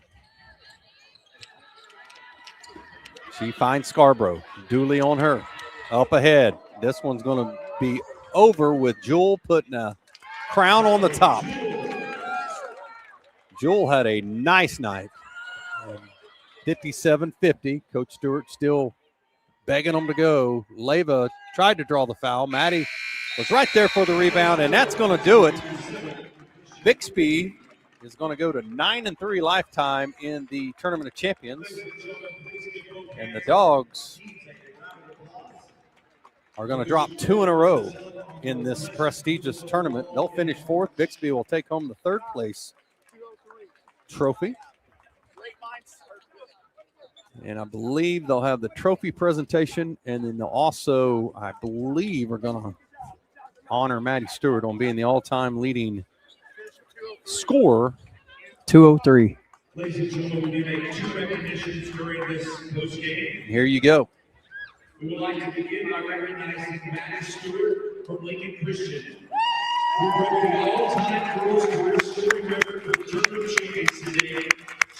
She finds Scarborough. Dooley on her. Up ahead. This one's going to be over with Jewel putting a crown on the top. Jewel had a nice night. 57-50. Coach Stewart still begging them to go. Leva tried to draw the foul. Maddie was right there for the rebound, and that's going to do it. Bixby is going to go to 9-3 lifetime in the Tournament of Champions. And the Dogs are going to drop 2 in a row in this prestigious tournament. They'll finish 4th. Bixby will take home the 3rd place trophy. And I believe they'll have the trophy presentation, and then they'll also, I believe, are going to honor Maddie Stewart on being the all-time leading scorer. 203. Ladies and gentlemen, we make 2 recognitions during this post-game. Here you go. We would like to begin by recognizing Maddie Stewart from Lincoln Christian, who broke the all-time girls' career scoring record for tournament champions today.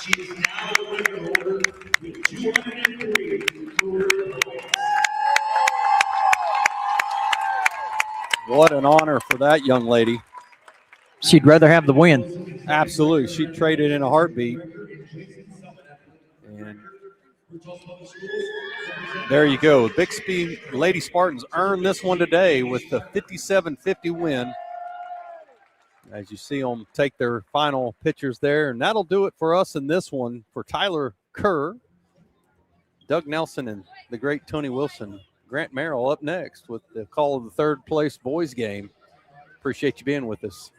She is now the record holder with 203 career points. What an honor for that young lady. She'd rather have the win. Absolutely. She'd trade it in a heartbeat. And there you go. Bixby Lady Spartans earned this one today with the 57-50 win. As you see them take their final pictures there. And that'll do it for us in this one. For Tyler Kerr, Doug Nelson, and the great Tony Wilson, Grant Merrill up next with the call of the 3rd place boys game. Appreciate you being with us.